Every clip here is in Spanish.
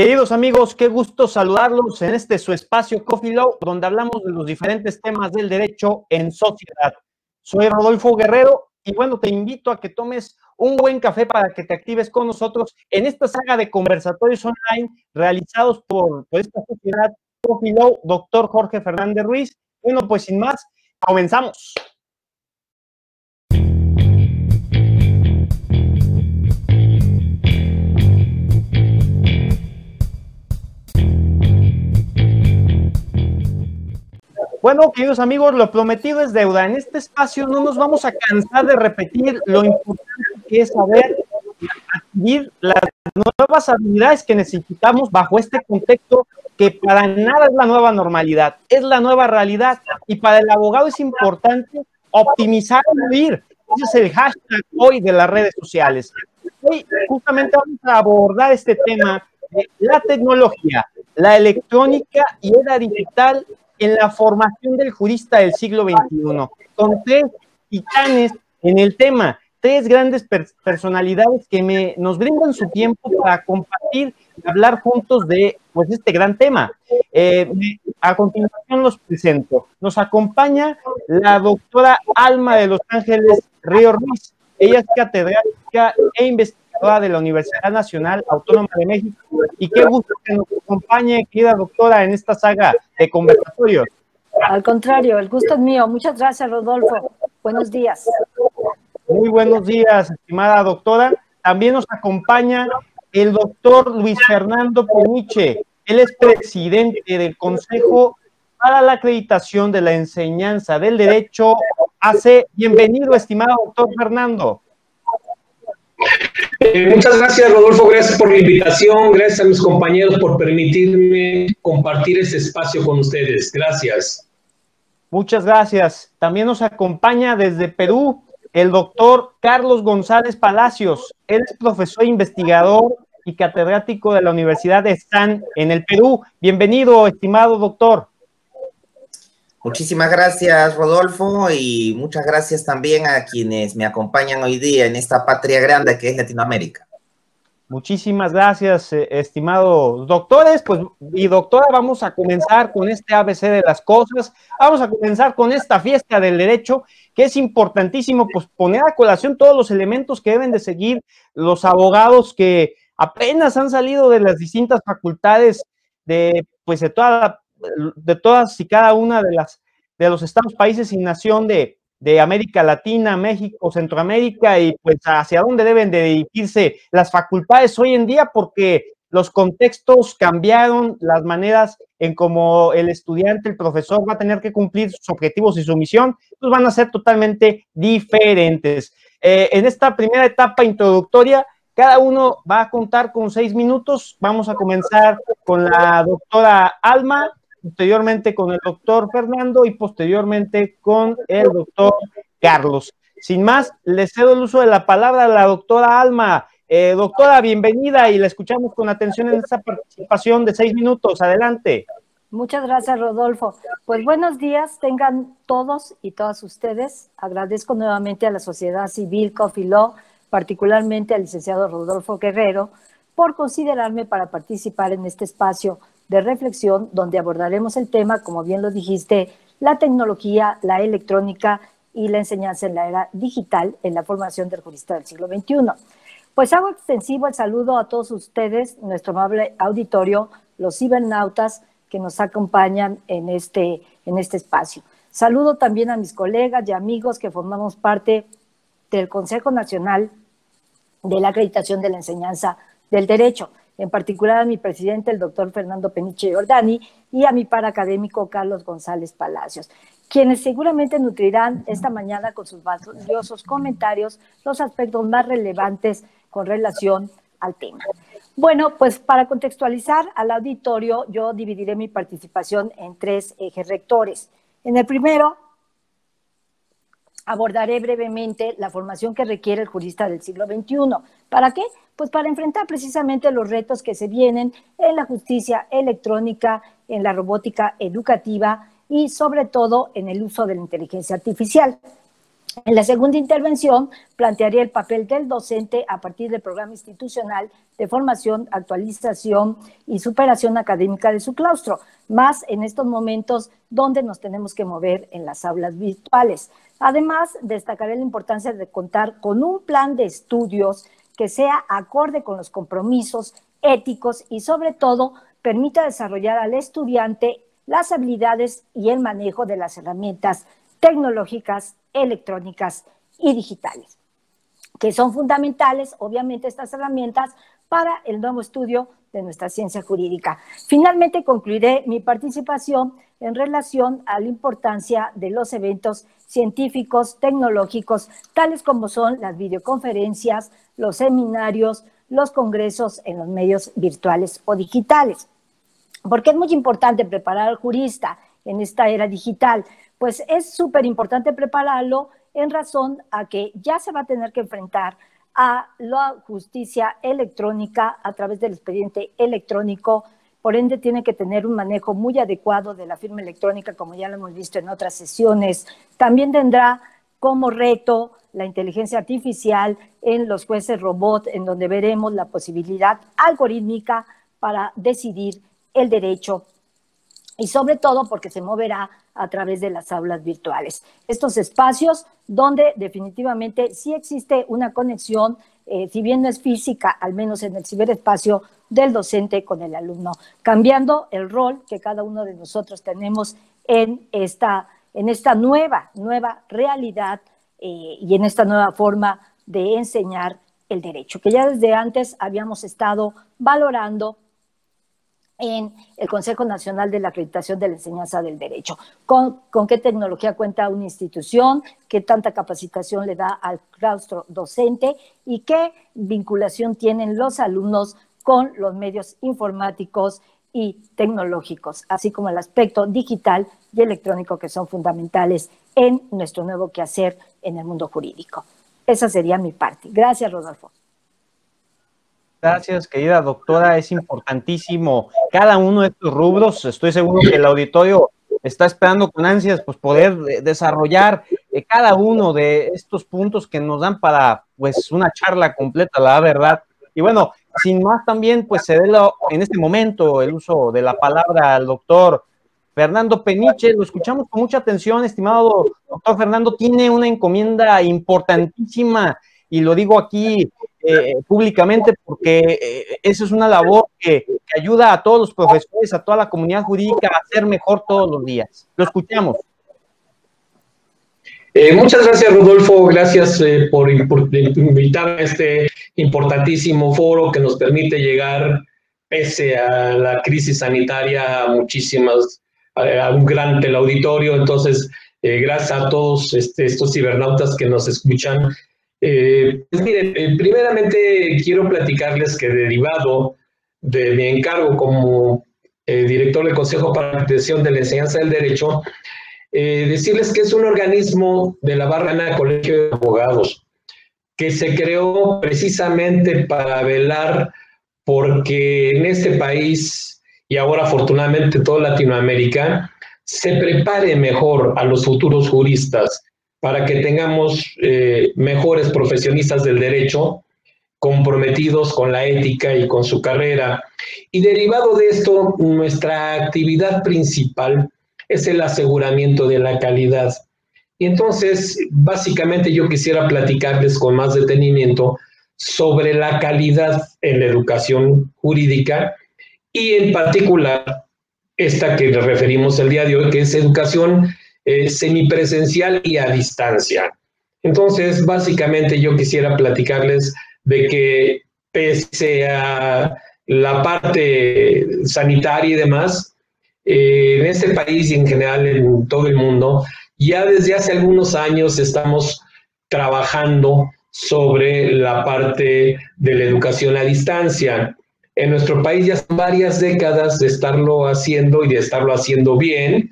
Queridos amigos, qué gusto saludarlos en este su espacio Coffee Law, donde hablamos de los diferentes temas del derecho en sociedad. Soy Rodolfo Guerrero y bueno, te invito a que tomes un buen café para que te actives con nosotros en esta saga de conversatorios online realizados por esta sociedad Coffee Law, doctor Jorge Fernández Ruiz. Bueno, pues sin más, comenzamos. Bueno, queridos amigos, lo prometido es deuda. En este espacio no nos vamos a cansar de repetir lo importante que es saber adquirir las nuevas habilidades que necesitamos bajo este contexto que para nada es la nueva normalidad, es la nueva realidad. Y para el abogado es importante optimizar y huir. Ese es el hashtag hoy de las redes sociales. Hoy justamente vamos a abordar este tema de la tecnología, la electrónica y era digital en la formación del jurista del siglo XXI, con tres titanes en el tema, tres grandes personalidades que nos brindan su tiempo para compartir y hablar juntos de pues, este gran tema. A continuación los presento. Nos acompaña la doctora Alma de Los Ángeles Río Ruiz. Ella es catedrática e investigadora de la Universidad Nacional Autónoma de México, y qué gusto que nos acompañe, querida doctora, en esta saga de conversatorios. Al contrario, el gusto es mío. Muchas gracias, Rodolfo. Buenos días. Muy buenos días, estimada doctora. También nos acompaña el doctor Luis Fernando Peniche. Él es presidente del Consejo para la Acreditación de la Enseñanza del Derecho, AC. Bienvenido, estimado doctor Fernando. Muchas gracias, Rodolfo, gracias por la invitación, gracias a mis compañeros por permitirme compartir este espacio con ustedes. Gracias. Muchas gracias. También nos acompaña desde Perú el doctor Carlos González Palacios. Él es profesor investigador y catedrático de la Universidad de Stan en el Perú. Bienvenido, estimado doctor. Muchísimas gracias, Rodolfo, y muchas gracias también a quienes me acompañan hoy día en esta patria grande que es Latinoamérica. Muchísimas gracias, estimados doctores. Pues, y doctora, vamos a comenzar con este ABC de las cosas. Vamos a comenzar con esta fiesta del derecho, que es importantísimo pues, poner a colación todos los elementos que deben de seguir los abogados que apenas han salido de las distintas facultades de todas y cada una de los estados, países y nación de América Latina, México, Centroamérica, y pues hacia dónde deben de dirigirse las facultades hoy en día, porque los contextos cambiaron, las maneras en cómo el estudiante, el profesor va a tener que cumplir sus objetivos y su misión, pues van a ser totalmente diferentes. En esta primera etapa introductoria, cada uno va a contar con 6 minutos. Vamos a comenzar con la doctora Alma, posteriormente con el doctor Fernando y posteriormente con el doctor Carlos. Sin más, le cedo el uso de la palabra a la doctora Alma. Doctora, bienvenida y la escuchamos con atención en esta participación de 6 minutos. Adelante. Muchas gracias, Rodolfo. Pues buenos días, tengan todos y todas ustedes. Agradezco nuevamente a la sociedad civil Coffee Law, particularmente al licenciado Rodolfo Guerrero, por considerarme para participar en este espacio de reflexión donde abordaremos el tema, como bien lo dijiste, la tecnología, la electrónica y la enseñanza en la era digital en la formación del jurista del siglo XXI. Pues hago extensivo el saludo a todos ustedes, nuestro amable auditorio, los cibernautas que nos acompañan en este espacio. Saludo también a mis colegas y amigos que formamos parte del Consejo Nacional de la Acreditación de la Enseñanza del Derecho, en particular a mi presidente, el doctor Fernando Peniche Giordani, y a mi par académico, Carlos González Palacios, quienes seguramente nutrirán esta mañana con sus valiosos comentarios los aspectos más relevantes con relación al tema. Bueno, pues para contextualizar al auditorio, yo dividiré mi participación en 3 ejes rectores. En el primero, abordaré brevemente la formación que requiere el jurista del siglo XXI. ¿Para qué? Pues para enfrentar precisamente los retos que se vienen en la justicia electrónica, en la robótica educativa y sobre todo en el uso de la inteligencia artificial. En la segunda intervención plantearía el papel del docente a partir del programa institucional de formación, actualización y superación académica de su claustro, más en estos momentos donde nos tenemos que mover en las aulas virtuales. Además, destacaré la importancia de contar con un plan de estudios que sea acorde con los compromisos éticos y, sobre todo, permita desarrollar al estudiante las habilidades y el manejo de las herramientas tecnológicas, electrónicas y digitales, que son fundamentales, obviamente, estas herramientas para el nuevo estudio de nuestra ciencia jurídica. Finalmente, concluiré mi participación en relación a la importancia de los eventos científicos, tecnológicos, tales como son las videoconferencias, los seminarios, los congresos en los medios virtuales o digitales. Porque es muy importante preparar al jurista en esta era digital. Pues es súper importante prepararlo en razón a que ya se va a tener que enfrentar a la justicia electrónica a través del expediente electrónico. Por ende, tiene que tener un manejo muy adecuado de la firma electrónica, como ya lo hemos visto en otras sesiones. También tendrá como reto la inteligencia artificial en los jueces robot, en donde veremos la posibilidad algorítmica para decidir el derecho, y sobre todo porque se moverá a través de las aulas virtuales. Estos espacios donde definitivamente sí existe una conexión, si bien no es física, al menos en el ciberespacio del docente con el alumno, cambiando el rol que cada uno de nosotros tenemos en esta nueva realidad y en esta nueva forma de enseñar el derecho, que ya desde antes habíamos estado valorando en el Consejo Nacional de la Acreditación de la Enseñanza del Derecho. ¿Con qué tecnología cuenta una institución? ¿Qué tanta capacitación le da al claustro docente? ¿Y qué vinculación tienen los alumnos con los medios informáticos y tecnológicos, así como el aspecto digital y electrónico, que son fundamentales en nuestro nuevo quehacer en el mundo jurídico? Esa sería mi parte. Gracias, Rodolfo. Gracias, querida doctora. Es importantísimo cada uno de estos rubros. Estoy seguro que el auditorio está esperando con ansias pues, poder desarrollar cada uno de estos puntos que nos dan para pues, una charla completa, la verdad. Y bueno, sin más también, pues se dé en este momento el uso de la palabra al doctor Fernando Peniche. Lo escuchamos con mucha atención, estimado doctor Fernando. Tiene una encomienda importantísima y lo digo aquí públicamente porque eso es una labor que ayuda a todos los profesores, a toda la comunidad jurídica a ser mejor todos los días. Lo escuchamos. Muchas gracias, Rodolfo. Gracias por invitarme a este importantísimo foro que nos permite llegar, pese a la crisis sanitaria, a un gran teleauditorio. Entonces, gracias a todos estos cibernautas que nos escuchan. Pues miren, primeramente quiero platicarles que, derivado de mi encargo como director del Consejo para la Acreditación de la Enseñanza del Derecho, decirles que es un organismo de la Barra del Colegio de Abogados que se creó precisamente para velar porque en este país, y ahora afortunadamente en toda Latinoamérica, se prepare mejor a los futuros juristas para que tengamos mejores profesionistas del derecho, comprometidos con la ética y con su carrera. Y derivado de esto, nuestra actividad principal es el aseguramiento de la calidad. Y entonces, básicamente yo quisiera platicarles con más detenimiento sobre la calidad en la educación jurídica y en particular esta que nos referimos el día de hoy, que es educación semipresencial y a distancia. Entonces, básicamente yo quisiera platicarles de que pese a la parte sanitaria y demás, en este país y en general en todo el mundo, ya desde hace algunos años estamos trabajando sobre la parte de la educación a distancia. En nuestro país ya son varias décadas de estarlo haciendo y de estarlo haciendo bien.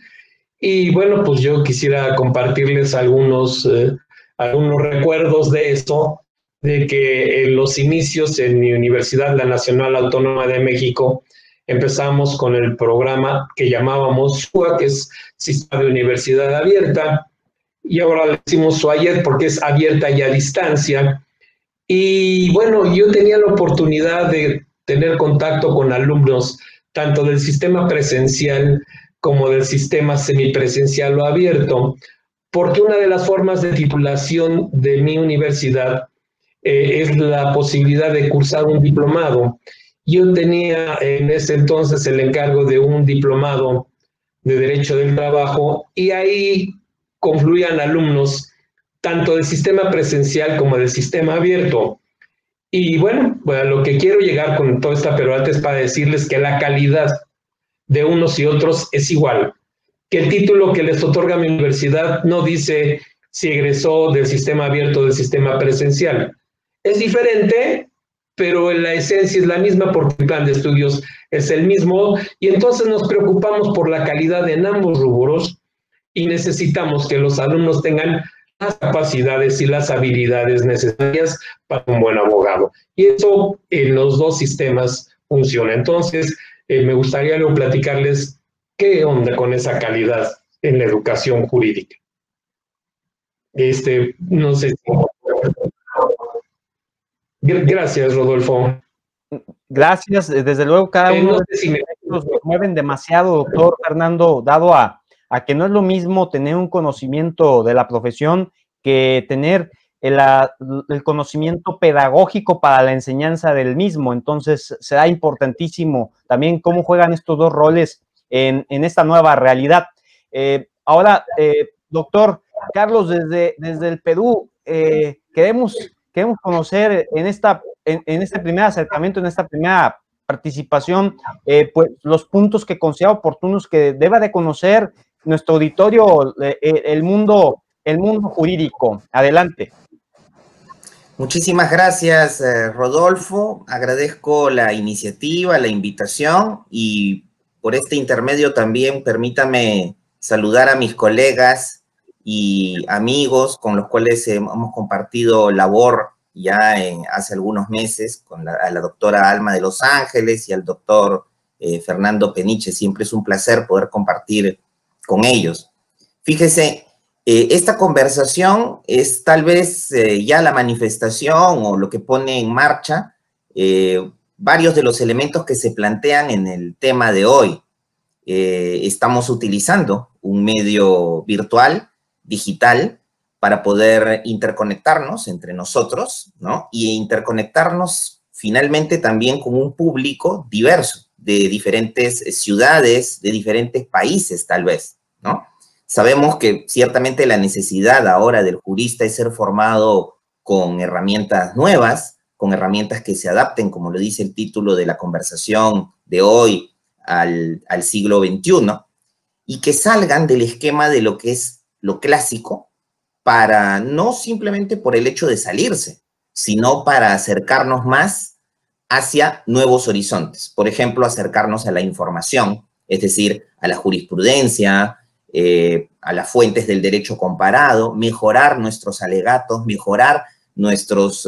Y bueno, pues yo quisiera compartirles algunos recuerdos de esto, de que en los inicios en mi universidad, la Nacional Autónoma de México, empezamos con el programa que llamábamos SUA, que es Sistema de Universidad Abierta, y ahora le decimos SUAYED porque es abierta y a distancia. Y bueno, yo tenía la oportunidad de tener contacto con alumnos tanto del sistema presencial como del sistema semipresencial o abierto, porque una de las formas de titulación de mi universidad es la posibilidad de cursar un diplomado. Yo tenía en ese entonces el encargo de un diplomado de Derecho del Trabajo y ahí confluían alumnos tanto del sistema presencial como del sistema abierto. Y bueno, lo que quiero llegar con toda esta perorata es para decirles que la calidad de unos y otros es igual, que el título que les otorga mi universidad no dice si egresó del sistema abierto o del sistema presencial. Es diferente, pero la esencia es la misma porque el plan de estudios es el mismo y entonces nos preocupamos por la calidad en ambos rubros y necesitamos que los alumnos tengan las capacidades y las habilidades necesarias para un buen abogado. Y eso en los dos sistemas funciona. Entonces, me gustaría luego platicarles qué onda con esa calidad en la educación jurídica. No sé. Gracias, Rodolfo. Gracias. Desde luego, cada uno de los mueven demasiado, doctor Fernando, dado a que no es lo mismo tener un conocimiento de la profesión que tener el conocimiento pedagógico para la enseñanza del mismo. Entonces, será importantísimo también cómo juegan estos dos roles en esta nueva realidad. Ahora, doctor Carlos, desde el Perú, queremos conocer en este primer acercamiento, en esta primera participación, pues los puntos que considera oportunos que deba de conocer nuestro auditorio, el mundo jurídico. Adelante. Muchísimas gracias, Rodolfo. Agradezco la iniciativa, la invitación y por este intermedio también permítame saludar a mis colegas y amigos con los cuales hemos compartido labor ya hace algunos meses, a la doctora Alma de Los Ángeles y al doctor Fernando Peniche. Siempre es un placer poder compartir con ellos. Fíjese, esta conversación es tal vez ya la manifestación o lo que pone en marcha varios de los elementos que se plantean en el tema de hoy. Estamos utilizando un medio virtual, digital, para poder interconectarnos entre nosotros, ¿no? Y interconectarnos finalmente también con un público diverso, de diferentes ciudades, de diferentes países tal vez, ¿no? Sabemos que ciertamente la necesidad ahora del jurista es ser formado con herramientas nuevas, con herramientas que se adapten, como lo dice el título de la conversación de hoy, al siglo XXI, y que salgan del esquema de lo que es lo clásico, para no simplemente por el hecho de salirse, sino para acercarnos más hacia nuevos horizontes. Por ejemplo, acercarnos a la información, es decir, a la jurisprudencia, a las fuentes del derecho comparado, mejorar nuestros alegatos, mejorar nuestros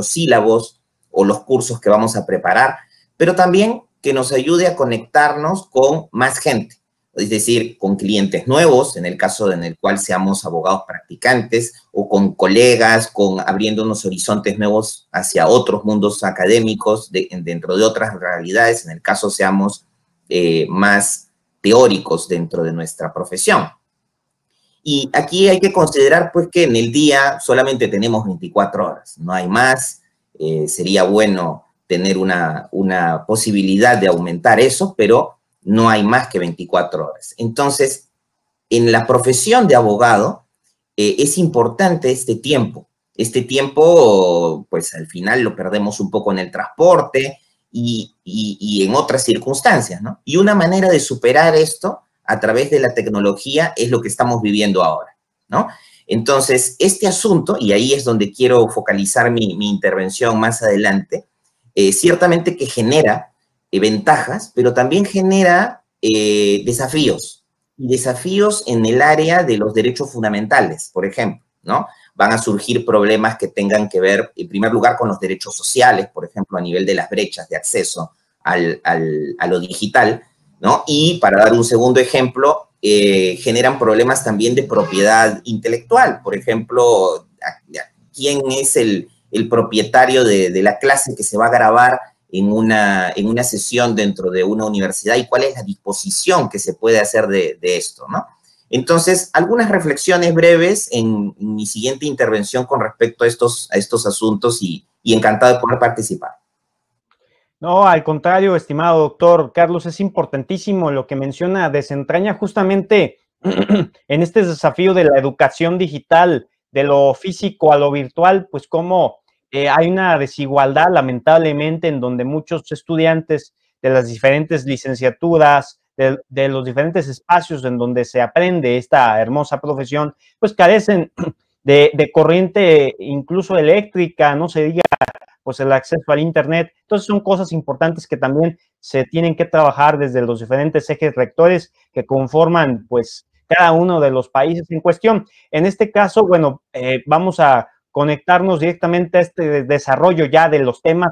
sílabos o los cursos que vamos a preparar, pero también que nos ayude a conectarnos con más gente, es decir, con clientes nuevos, en el caso en el cual seamos abogados practicantes, o con colegas, abriendo unos horizontes nuevos hacia otros mundos académicos, dentro de otras realidades, en el caso seamos más teóricos dentro de nuestra profesión. Y aquí hay que considerar, pues, que en el día solamente tenemos 24 horas, no hay más. Sería bueno tener una posibilidad de aumentar eso, pero no hay más que 24 horas. Entonces, en la profesión de abogado, es importante este tiempo. Este tiempo, pues, al final lo perdemos un poco en el transporte y en otras circunstancias, ¿no? Y una manera de superar esto a través de la tecnología es lo que estamos viviendo ahora, ¿no? Entonces, este asunto, y ahí es donde quiero focalizar mi intervención más adelante, ciertamente que genera ventajas, pero también genera desafíos, y desafíos en el área de los derechos fundamentales, por ejemplo, ¿no? Van a surgir problemas que tengan que ver, en primer lugar, con los derechos sociales, por ejemplo, a nivel de las brechas de acceso a lo digital, ¿no? Y para dar un segundo ejemplo, generan problemas también de propiedad intelectual. Por ejemplo, ¿quién es el propietario de la clase que se va a grabar en una sesión dentro de una universidad y cuál es la disposición que se puede hacer de esto, ¿no? Entonces, algunas reflexiones breves en mi siguiente intervención con respecto a estos asuntos y encantado de poder participar. No, al contrario, estimado doctor Carlos, es importantísimo lo que menciona, desentraña justamente en este desafío de la educación digital, de lo físico a lo virtual, pues cómo hay una desigualdad lamentablemente en donde muchos estudiantes de las diferentes licenciaturas, de los diferentes espacios en donde se aprende esta hermosa profesión, pues carecen de corriente incluso eléctrica, no se diga pues el acceso al internet. Entonces son cosas importantes que también se tienen que trabajar desde los diferentes ejes rectores que conforman pues cada uno de los países en cuestión. En este caso, bueno, vamos a conectarnos directamente a este desarrollo ya de los temas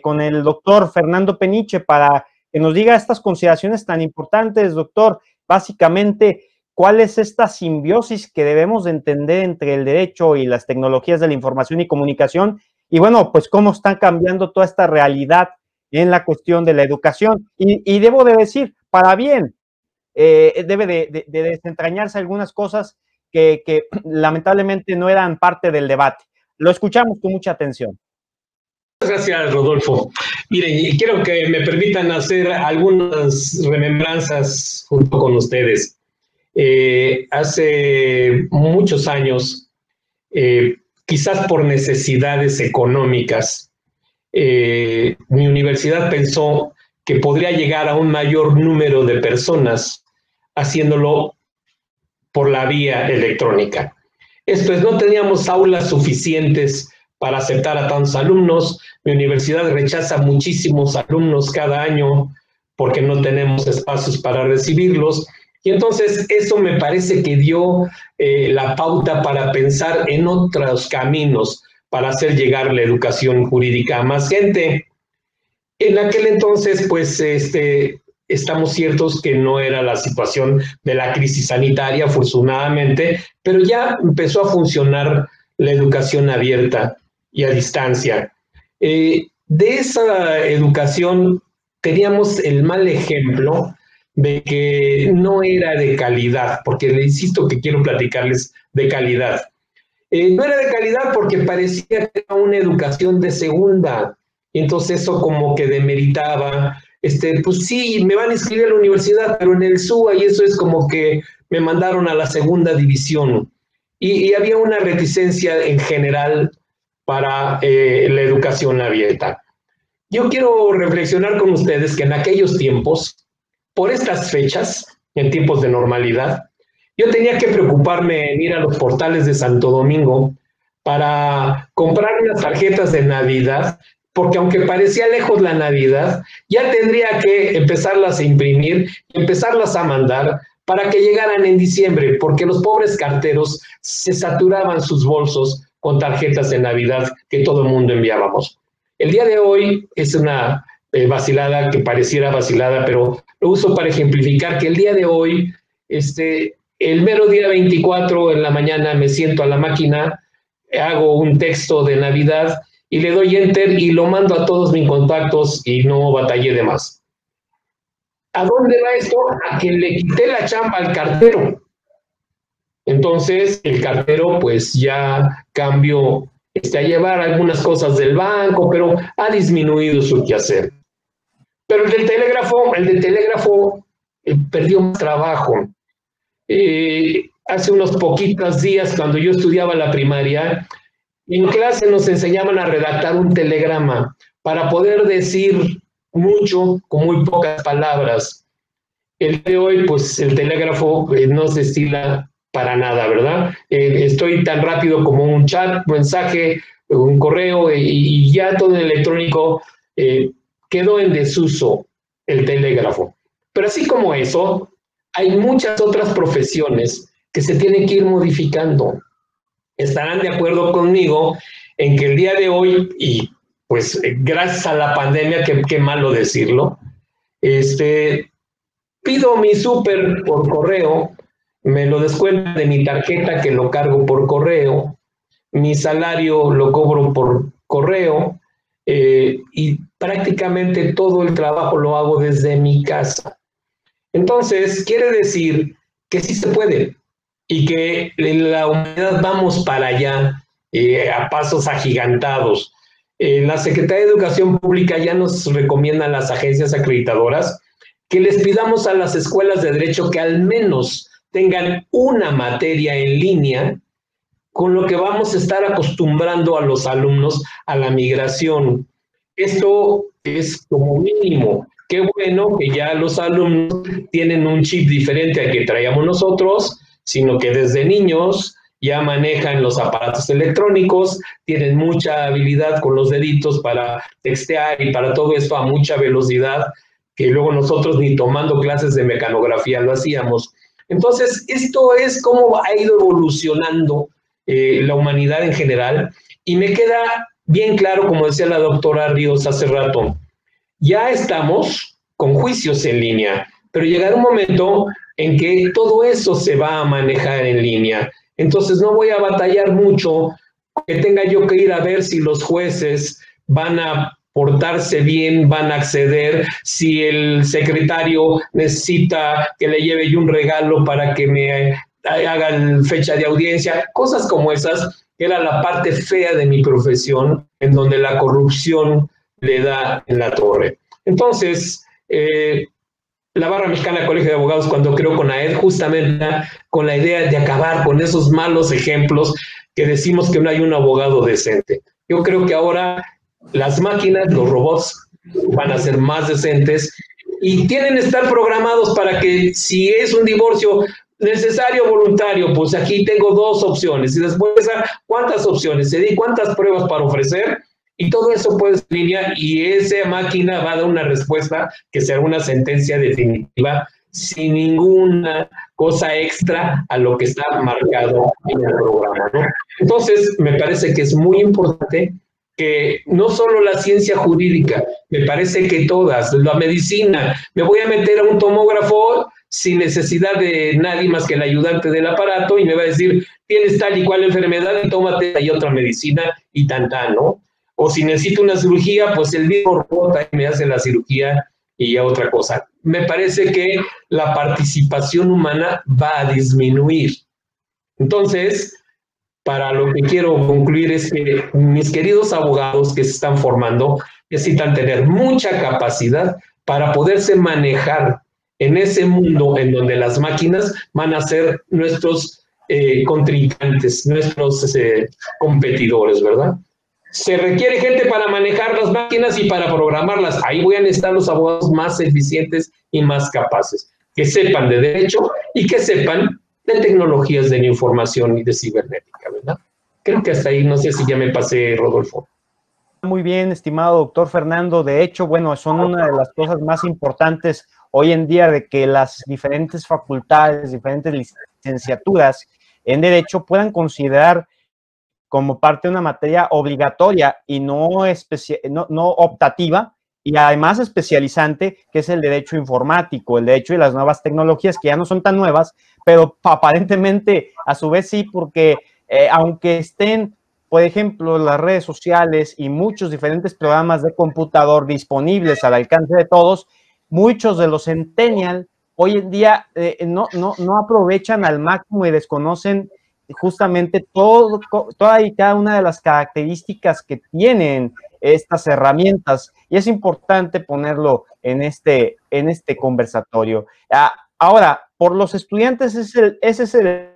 con el doctor Fernando Peniche para que nos diga estas consideraciones tan importantes, doctor. Básicamente, ¿cuál es esta simbiosis que debemos de entender entre el derecho y las tecnologías de la información y comunicación? Y bueno, pues cómo están cambiando toda esta realidad en la cuestión de la educación. Y debo de decir, para bien, debe de desentrañarse algunas cosas que lamentablemente no eran parte del debate. Lo escuchamos con mucha atención. Gracias, Rodolfo. Miren, quiero que me permitan hacer algunas remembranzas junto con ustedes. Hace muchos años, quizás por necesidades económicas, mi universidad pensó que podría llegar a un mayor número de personas haciéndolo por la vía electrónica. Esto es, no teníamos aulas suficientes para aceptar a tantos alumnos. Mi universidad rechaza muchísimos alumnos cada año porque no tenemos espacios para recibirlos. Y entonces eso me parece que dio la pauta para pensar en otros caminos para hacer llegar la educación jurídica a más gente. En aquel entonces, pues, estamos ciertos que no era la situación de la crisis sanitaria, afortunadamente, pero ya empezó a funcionar la educación abierta y a distancia. De esa educación teníamos el mal ejemplo de que no era de calidad, porque le insisto que quiero platicarles de calidad. No era de calidad porque parecía que era una educación de segunda, y entonces eso como que demeritaba, pues sí, me van a inscribir a la universidad, pero en el SUA, y eso es como que me mandaron a la segunda división. Y había una reticencia en general para la educación abierta. Yo quiero reflexionar con ustedes que en aquellos tiempos, por estas fechas, en tiempos de normalidad, yo tenía que preocuparme en ir a los portales de Santo Domingo para comprar unas tarjetas de Navidad, porque aunque parecía lejos la Navidad, ya tendría que empezarlas a imprimir, empezarlas a mandar para que llegaran en diciembre, porque los pobres carteros se saturaban sus bolsos con tarjetas de Navidad que todo el mundo enviábamos. El día de hoy es una vacilada que pareciera vacilada, pero lo uso para ejemplificar que el día de hoy, el mero día 24 en la mañana me siento a la máquina, hago un texto de Navidad y le doy enter y lo mando a todos mis contactos y no batallé de más. ¿A dónde va esto? A que le quité la chamba al cartero. Entonces el cartero pues ya cambió a llevar algunas cosas del banco, pero ha disminuido su quehacer. Pero el del telégrafo perdió más trabajo. Hace unos poquitos días, cuando yo estudiaba la primaria, en clase nos enseñaban a redactar un telegrama para poder decir mucho con muy pocas palabras. El de hoy, pues el telégrafo no se estila para nada, ¿verdad? Estoy tan rápido como un chat, un mensaje, un correo y ya todo el electrónico quedó en desuso el telégrafo. Pero así como eso, hay muchas otras profesiones que se tienen que ir modificando. Estarán de acuerdo conmigo en que el día de hoy, y pues gracias a la pandemia, qué malo decirlo, pido mi súper por correo, me lo descuentan de mi tarjeta que lo cargo por correo, mi salario lo cobro por correo, y prácticamente todo el trabajo lo hago desde mi casa. Entonces, quiere decir que sí se puede y que la humanidad vamos para allá a pasos agigantados. La Secretaría de Educación Pública ya nos recomienda a las agencias acreditadoras que les pidamos a las escuelas de derecho que al menos tengan una materia en línea, con lo que vamos a estar acostumbrando a los alumnos a la migración. Esto es como mínimo. Qué bueno que ya los alumnos tienen un chip diferente al que traíamos nosotros, sino que desde niños ya manejan los aparatos electrónicos, tienen mucha habilidad con los deditos para textear y para todo esto a mucha velocidad, que luego nosotros ni tomando clases de mecanografía lo hacíamos. Entonces, esto es cómo ha ido evolucionando la humanidad en general, y me queda bien claro, como decía la doctora Ríos hace rato, ya estamos con juicios en línea, pero llegará un momento en que todo eso se va a manejar en línea. Entonces no voy a batallar mucho que tenga yo que ir a ver si los jueces van a portarse bien, van a acceder, si el secretario necesita que le lleve yo un regalo para que me hagan fecha de audiencia, cosas como esas, que era la parte fea de mi profesión, en donde la corrupción le da en la torre. Entonces, la Barra Mexicana del Colegio de Abogados, cuando creó CONAED, justamente con la idea de acabar con esos malos ejemplos que decimos que no hay un abogado decente. Yo creo que ahora las máquinas, los robots, van a ser más decentes y tienen que estar programados para que si es un divorcio necesario o voluntario, pues aquí tengo dos opciones y después cuántas opciones, se di cuántas pruebas para ofrecer, y todo eso puede ser en línea y esa máquina va a dar una respuesta que será una sentencia definitiva sin ninguna cosa extra a lo que está marcado en el programa, ¿no? Entonces, me parece que es muy importante que no solo la ciencia jurídica, me parece que todas, la medicina, me voy a meter a un tomógrafo sin necesidad de nadie más que el ayudante del aparato y me va a decir, tienes tal y cual enfermedad y tómate ahí otra medicina y tan, ¿no? O si necesito una cirugía, pues el mismo robot ahí me hace la cirugía y ya otra cosa. Me parece que la participación humana va a disminuir. Entonces, para lo que quiero concluir es que mis queridos abogados que se están formando necesitan tener mucha capacidad para poderse manejar en ese mundo en donde las máquinas van a ser nuestros contrincantes, nuestros competidores, ¿verdad? Se requiere gente para manejar las máquinas y para programarlas. Ahí voy a necesitar los abogados más eficientes y más capaces, que sepan de derecho y que sepan de tecnologías de la información y de cibernética, ¿verdad? Creo que hasta ahí, no sé si ya me pasé, Rodolfo. Muy bien, estimado doctor Fernando. De hecho, bueno, son una de las cosas más importantes hoy en día de que las diferentes facultades, diferentes licenciaturas en derecho puedan considerar como parte de una materia obligatoria y no optativa, y además especializante, que es el derecho informático, el derecho de las nuevas tecnologías, que ya no son tan nuevas, pero aparentemente a su vez sí, porque aunque estén, por ejemplo, las redes sociales y muchos diferentes programas de computador disponibles al alcance de todos, muchos de los centennials hoy en día no aprovechan al máximo y desconocen justamente toda y cada una de las características que tienen estas herramientas, y es importante ponerlo en este conversatorio. Ahora, por los estudiantes ese es el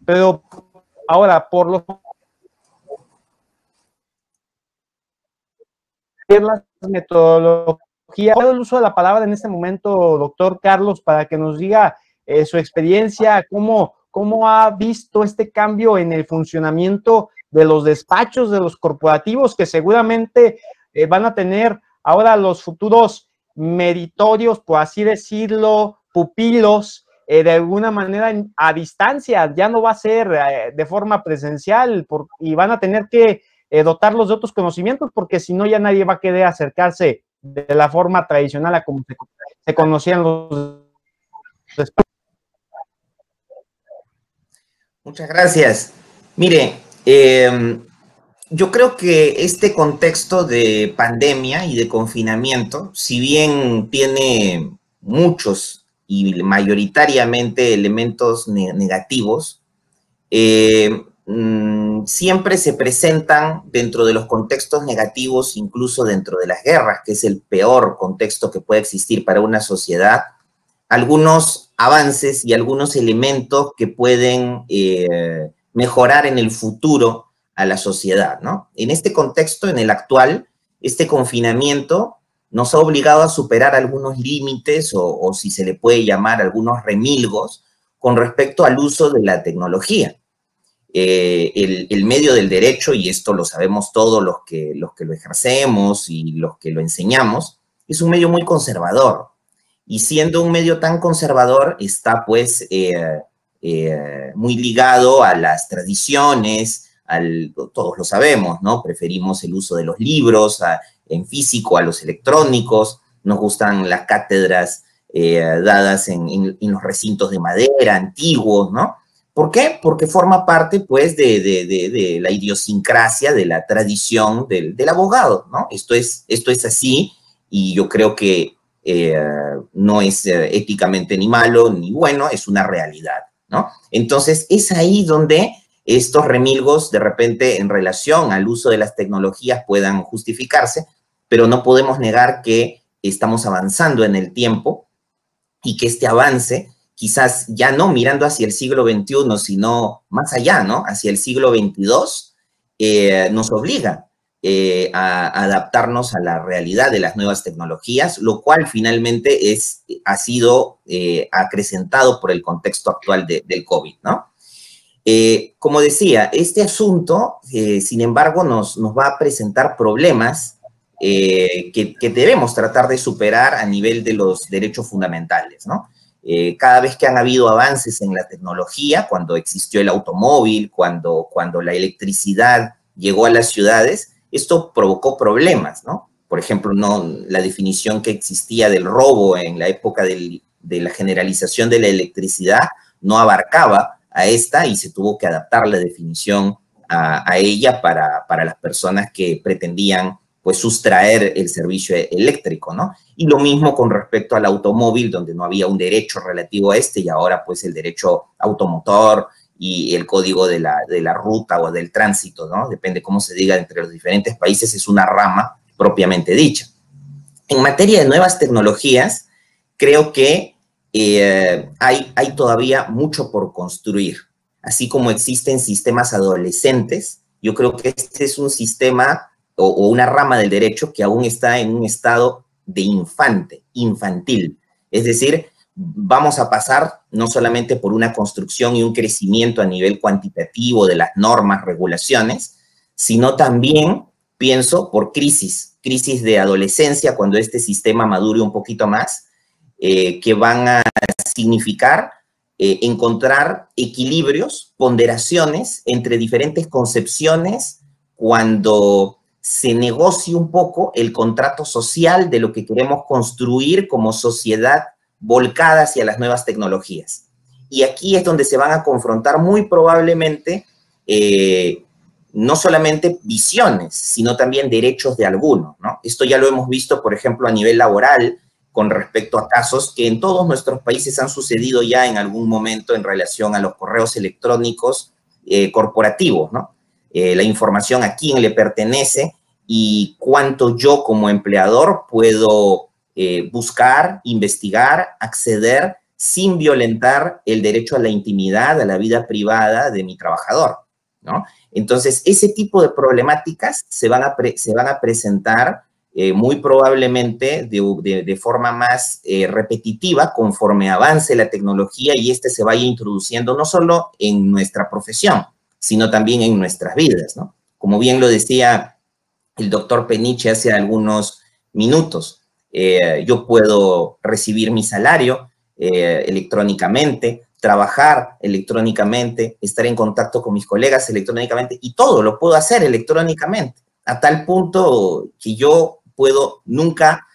pero ahora por los las metodologías, el uso de la palabra en este momento, doctor Carlos, para que nos diga su experiencia, cómo ha visto este cambio en el funcionamiento de los despachos, de los corporativos, que seguramente van a tener ahora los futuros meritorios, por así decirlo, pupilos, de alguna manera a distancia, ya no va a ser de forma presencial, y van a tener que dotarlos de otros conocimientos, porque si no ya nadie va a querer acercarse de la forma tradicional a como se conocían los espacios. Muchas gracias. Mire, yo creo que este contexto de pandemia y de confinamiento, si bien tiene muchos y mayoritariamente elementos negativos, siempre se presentan dentro de los contextos negativos, incluso dentro de las guerras, que es el peor contexto que puede existir para una sociedad, algunos avances y algunos elementos que pueden mejorar en el futuro a la sociedad, ¿no? En este contexto, en el actual, este confinamiento nos ha obligado a superar algunos límites o si se le puede llamar algunos remilgos con respecto al uso de la tecnología. El medio del derecho, y esto lo sabemos todos los que lo ejercemos y los que lo enseñamos, es un medio muy conservador. Y siendo un medio tan conservador, está pues muy ligado a las tradiciones, todos lo sabemos, ¿no? Preferimos el uso de los libros en físico a los electrónicos, nos gustan las cátedras dadas en los recintos de madera antiguos, ¿no? ¿Por qué? Porque forma parte, pues, de la idiosincrasia, de la tradición del abogado, ¿no? Esto es así, y yo creo que no es éticamente ni malo ni bueno, es una realidad, ¿no? Entonces, es ahí donde estos remilgos, de repente, en relación al uso de las tecnologías puedan justificarse, pero no podemos negar que estamos avanzando en el tiempo y que este avance, quizás ya no mirando hacia el siglo XXI, sino más allá, ¿no? Hacia el siglo XXII, nos obliga a adaptarnos a la realidad de las nuevas tecnologías, lo cual finalmente ha sido acrecentado por el contexto actual del COVID, ¿no? Como decía, este asunto, sin embargo, nos va a presentar problemas que debemos tratar de superar a nivel de los derechos fundamentales, ¿no? Cada vez que han habido avances en la tecnología, cuando existió el automóvil, cuando la electricidad llegó a las ciudades, esto provocó problemas, ¿no? Por ejemplo, la definición que existía del robo en la época de la generalización de la electricidad no abarcaba a esta y se tuvo que adaptar la definición a ella para las personas que pretendían, pues, sustraer el servicio eléctrico, ¿no? Y lo mismo con respecto al automóvil, donde no había un derecho relativo a y ahora, pues, el derecho automotor y el código de la ruta o del tránsito, ¿no? Depende cómo se diga entre los diferentes países, es una rama propiamente dicha. En materia de nuevas tecnologías, creo que hay todavía mucho por construir. Así como existen sistemas adolescentes, yo creo que este es un sistema o una rama del derecho que aún está en un estado de infantil. Es decir, vamos a pasar no solamente por una construcción y un crecimiento a nivel cuantitativo de las normas, regulaciones, sino también, pienso, por crisis de adolescencia, cuando este sistema madure un poquito más, que van a significar encontrar equilibrios, ponderaciones entre diferentes concepciones cuando se negocie un poco el contrato social de lo que queremos construir como sociedad volcada hacia las nuevas tecnologías. Y aquí es donde se van a confrontar muy probablemente no solamente visiones, sino también derechos de algunos, ¿no? Esto ya lo hemos visto, por ejemplo, a nivel laboral, con respecto a casos que en todos nuestros países han sucedido ya en algún momento en relación a los correos electrónicos corporativos, ¿no? La información a quién le pertenece y cuánto yo como empleador puedo buscar, investigar, acceder sin violentar el derecho a la intimidad, a la vida privada de mi trabajador, ¿no? Entonces, ese tipo de problemáticas se van a presentar muy probablemente de forma más repetitiva conforme avance la tecnología y se vaya introduciendo no solo en nuestra profesión, sino también en nuestras vidas, ¿no? Como bien lo decía el doctor Peniche hace algunos minutos, yo puedo recibir mi salario electrónicamente, trabajar electrónicamente, estar en contacto con mis colegas electrónicamente, y todo lo puedo hacer electrónicamente, a tal punto que yo puedo nunca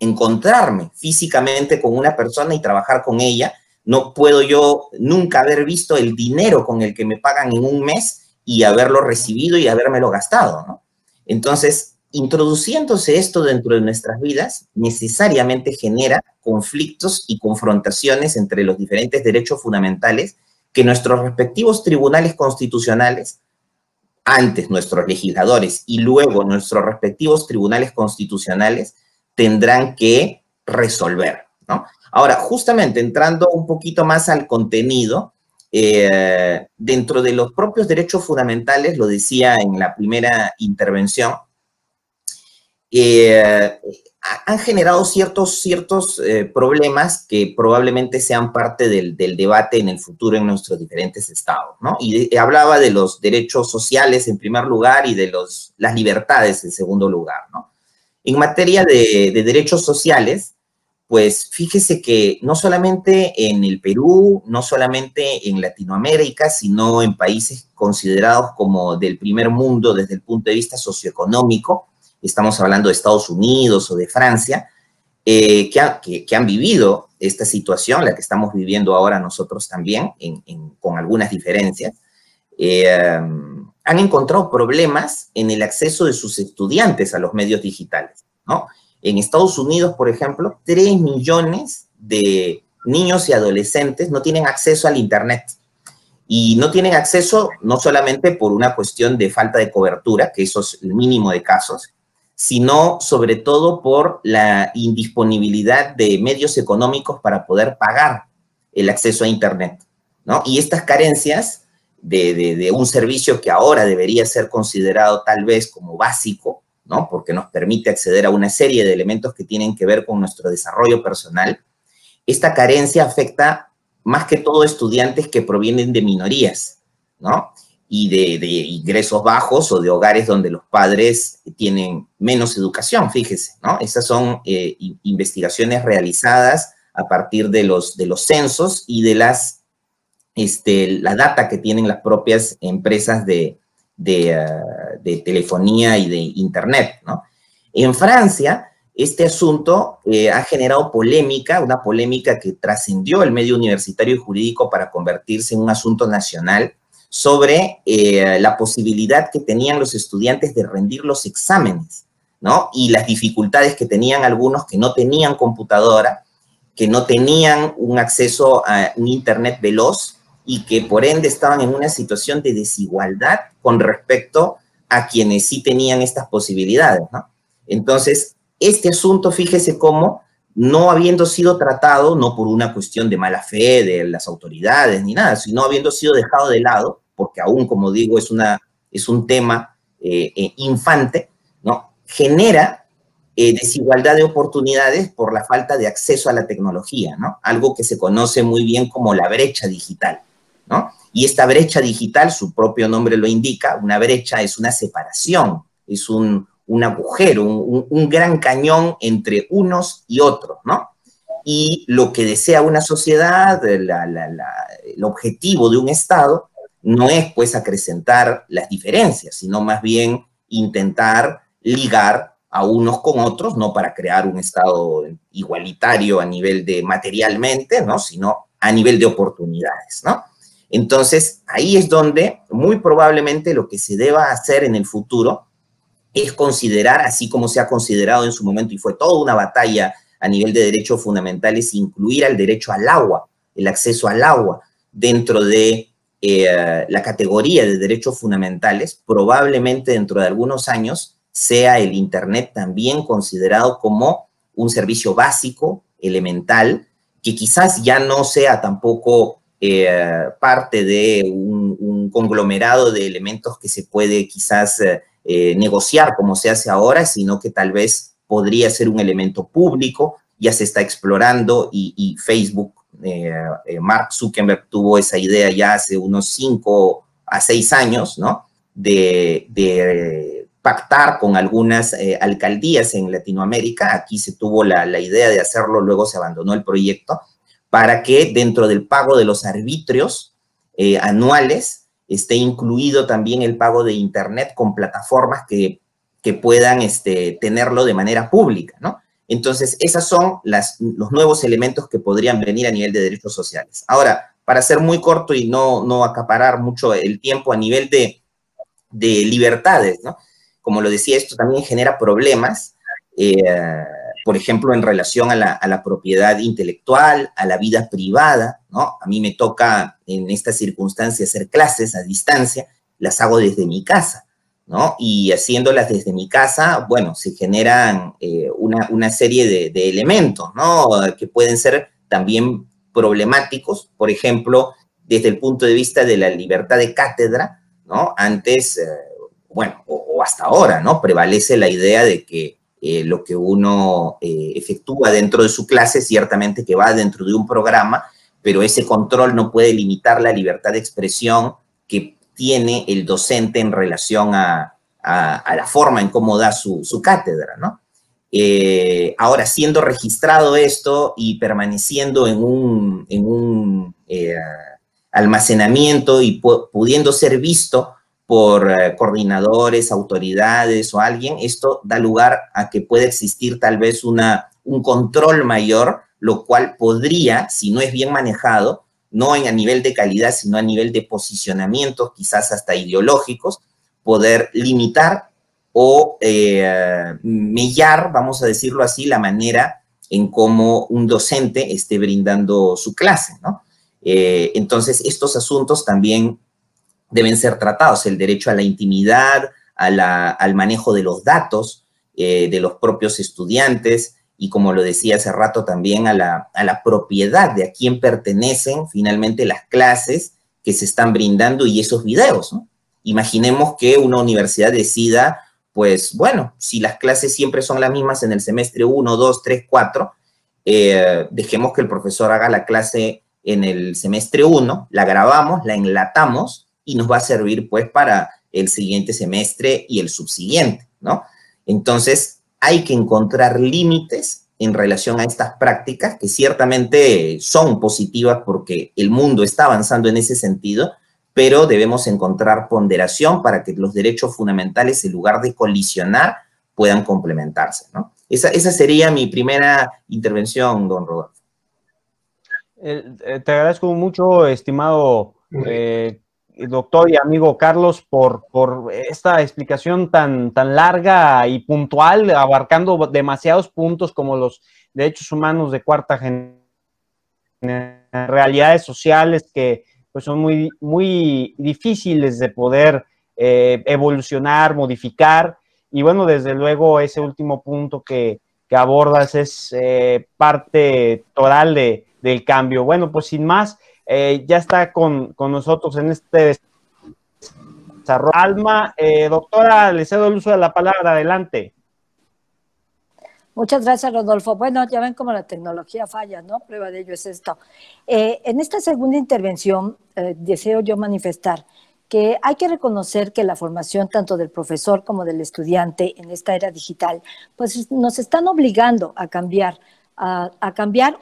encontrarme físicamente con una persona y trabajar con ella. No puedo yo nunca haber visto el dinero con el que me pagan en un mes y haberlo recibido y habérmelo gastado, ¿no? Entonces, introduciéndose esto dentro de nuestras vidas, necesariamente genera conflictos y confrontaciones entre los diferentes derechos fundamentales que nuestros respectivos tribunales constitucionales, antes nuestros legisladores y luego nuestros respectivos tribunales constitucionales, tendrán que resolver, ¿no? Ahora, justamente entrando un poquito más al contenido, dentro de los propios derechos fundamentales, lo decía en la primera intervención, han generado ciertos problemas que probablemente sean parte del debate en el futuro en nuestros diferentes estados, ¿no? Y hablaba de los derechos sociales en primer lugar y de las libertades en segundo lugar, ¿no? En materia de derechos sociales, pues fíjese que no solamente en el Perú, no solamente en Latinoamérica, sino en países considerados como del primer mundo desde el punto de vista socioeconómico, estamos hablando de Estados Unidos o de Francia, que han vivido esta situación, la que estamos viviendo ahora nosotros también, con algunas diferencias, han encontrado problemas en el acceso de sus estudiantes a los medios digitales, ¿no? En Estados Unidos, por ejemplo, 3 millones de niños y adolescentes no tienen acceso al Internet. Y no tienen acceso no solamente por una cuestión de falta de cobertura, que eso es el mínimo de casos, sino sobre todo por la indisponibilidad de medios económicos para poder pagar el acceso a Internet, ¿no? Y estas carencias de un servicio que ahora debería ser considerado tal vez como básico, ¿no? Porque nos permite acceder a una serie de elementos que tienen que ver con nuestro desarrollo personal, esta carencia afecta más que todo estudiantes que provienen de minorías, ¿no? Y de ingresos bajos o de hogares donde los padres tienen menos educación, fíjese, ¿no? Esas son investigaciones realizadas a partir de los censos y de la data que tienen las propias empresas de telefonía y de Internet, ¿no? En Francia, este asunto ha generado polémica, una polémica que trascendió el medio universitario y jurídico para convertirse en un asunto nacional sobre la posibilidad que tenían los estudiantes de rendir los exámenes, ¿no? Y las dificultades que tenían algunos que no tenían computadora, que no tenían un acceso a un Internet veloz y que por ende estaban en una situación de desigualdad con respecto a quienes sí tenían estas posibilidades, ¿no? Entonces, este asunto, fíjese cómo, no habiendo sido tratado, no por una cuestión de mala fe de las autoridades ni nada, sino habiendo sido dejado de lado, porque aún, como digo, es un tema infante, ¿no? Genera desigualdad de oportunidades por la falta de acceso a la tecnología, ¿no? Algo que se conoce muy bien como la brecha digital, ¿no? Y esta brecha digital, su propio nombre lo indica, una brecha es una separación, es un agujero, un gran cañón entre unos y otros, ¿no? Y lo que desea una sociedad, el objetivo de un Estado, no es pues acrecentar las diferencias, sino más bien intentar ligar a unos con otros, no para crear un Estado igualitario a nivel de materialmente, ¿no? Sino a nivel de oportunidades, ¿no? Entonces, ahí es donde muy probablemente lo que se deba hacer en el futuro es considerar, así como se ha considerado en su momento, y fue toda una batalla a nivel de derechos fundamentales, incluir al derecho al agua, el acceso al agua, dentro de la categoría de derechos fundamentales. Probablemente dentro de algunos años sea el Internet también considerado como un servicio básico, elemental, que quizás ya no sea tampoco parte de un conglomerado de elementos que se puede quizás negociar como se hace ahora, sino que tal vez podría ser un elemento público, ya se está explorando y Facebook, Mark Zuckerberg tuvo esa idea ya hace unos 5 a 6 años, ¿no? De pactar con algunas alcaldías en Latinoamérica. Aquí se tuvo la idea de hacerlo, luego se abandonó el proyecto, para que dentro del pago de los arbitrios anuales esté incluido también el pago de Internet con plataformas que puedan tenerlo de manera pública, ¿no? Entonces, esos son los nuevos elementos que podrían venir a nivel de derechos sociales. Ahora, para ser muy corto y no acaparar mucho el tiempo a nivel de libertades, ¿no? Como lo decía, esto también genera problemas, por ejemplo, en relación a la propiedad intelectual, a la vida privada, ¿no? A mí me toca en estas circunstancias hacer clases a distancia, las hago desde mi casa, ¿no? Y haciéndolas desde mi casa, bueno, se generan una serie de elementos, ¿no? Que pueden ser también problemáticos, por ejemplo, desde el punto de vista de la libertad de cátedra, ¿no? Antes, bueno, o hasta ahora, ¿no? Prevalece la idea de que lo que uno efectúa dentro de su clase, ciertamente que va dentro de un programa, pero ese control no puede limitar la libertad de expresión que tiene el docente en relación a la forma en cómo da su cátedra, ¿no? Ahora, siendo registrado esto y permaneciendo en un almacenamiento y pudiendo ser visto por coordinadores, autoridades o alguien, esto da lugar a que pueda existir tal vez un control mayor, lo cual podría, si no es bien manejado, no a nivel de calidad, sino a nivel de posicionamientos, quizás hasta ideológicos, poder limitar o mellar, vamos a decirlo así, la manera en cómo un docente esté brindando su clase, ¿no? Entonces, estos asuntos también deben ser tratados, el derecho a la intimidad, al manejo de los datos de los propios estudiantes y, como lo decía hace rato, también a la propiedad de a quién pertenecen finalmente las clases que se están brindando y esos videos, ¿no? Imaginemos que una universidad decida, pues bueno, si las clases siempre son las mismas en el semestre 1, 2, 3, 4, dejemos que el profesor haga la clase en el semestre 1, la grabamos, la enlatamos y nos va a servir pues para el siguiente semestre y el subsiguiente, ¿no? Entonces hay que encontrar límites en relación a estas prácticas que ciertamente son positivas porque el mundo está avanzando en ese sentido, pero debemos encontrar ponderación para que los derechos fundamentales, en lugar de colisionar, puedan complementarse, ¿no? Esa sería mi primera intervención, don Rodolfo. Te agradezco mucho, estimado doctor y amigo Carlos, por esta explicación tan larga y puntual, abarcando demasiados puntos como los derechos humanos de cuarta generación, realidades sociales que pues son muy difíciles de poder evolucionar, modificar, y bueno, desde luego ese último punto que abordas es parte total del cambio. Bueno, pues sin más, ya está con nosotros en este desarrollo. Alma, doctora, le cedo el uso de la palabra, adelante. Muchas gracias, Rodolfo. Bueno, ya ven cómo la tecnología falla, ¿no? Prueba de ello es esto. En esta segunda intervención, deseo yo manifestar que hay que reconocer que la formación tanto del profesor como del estudiante en esta era digital, pues nos están obligando a cambiar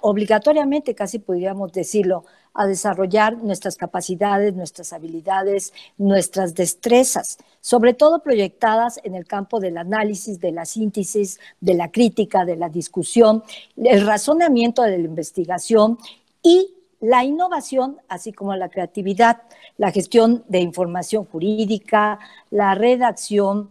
obligatoriamente, casi podríamos decirlo, a desarrollar nuestras capacidades, nuestras habilidades, nuestras destrezas, sobre todo proyectadas en el campo del análisis, de la síntesis, de la crítica, de la discusión, el razonamiento de la investigación y la innovación, así como la creatividad, la gestión de información jurídica, la redacción,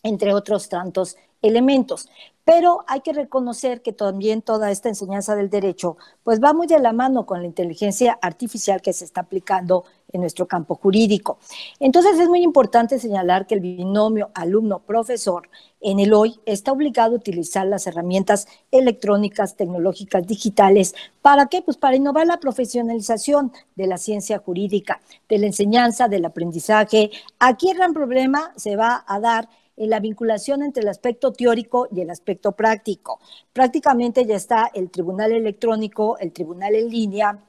entre otros tantos elementos. Pero hay que reconocer que también toda esta enseñanza del derecho pues va muy de la mano con la inteligencia artificial que se está aplicando en nuestro campo jurídico. Entonces es muy importante señalar que el binomio alumno-profesor en el hoy está obligado a utilizar las herramientas electrónicas, tecnológicas, digitales. ¿Para qué? Pues para innovar la profesionalización de la ciencia jurídica, de la enseñanza, del aprendizaje. Aquí el gran problema se va a dar en la vinculación entre el aspecto teórico y el aspecto práctico. Prácticamente ya está el tribunal electrónico, el tribunal en línea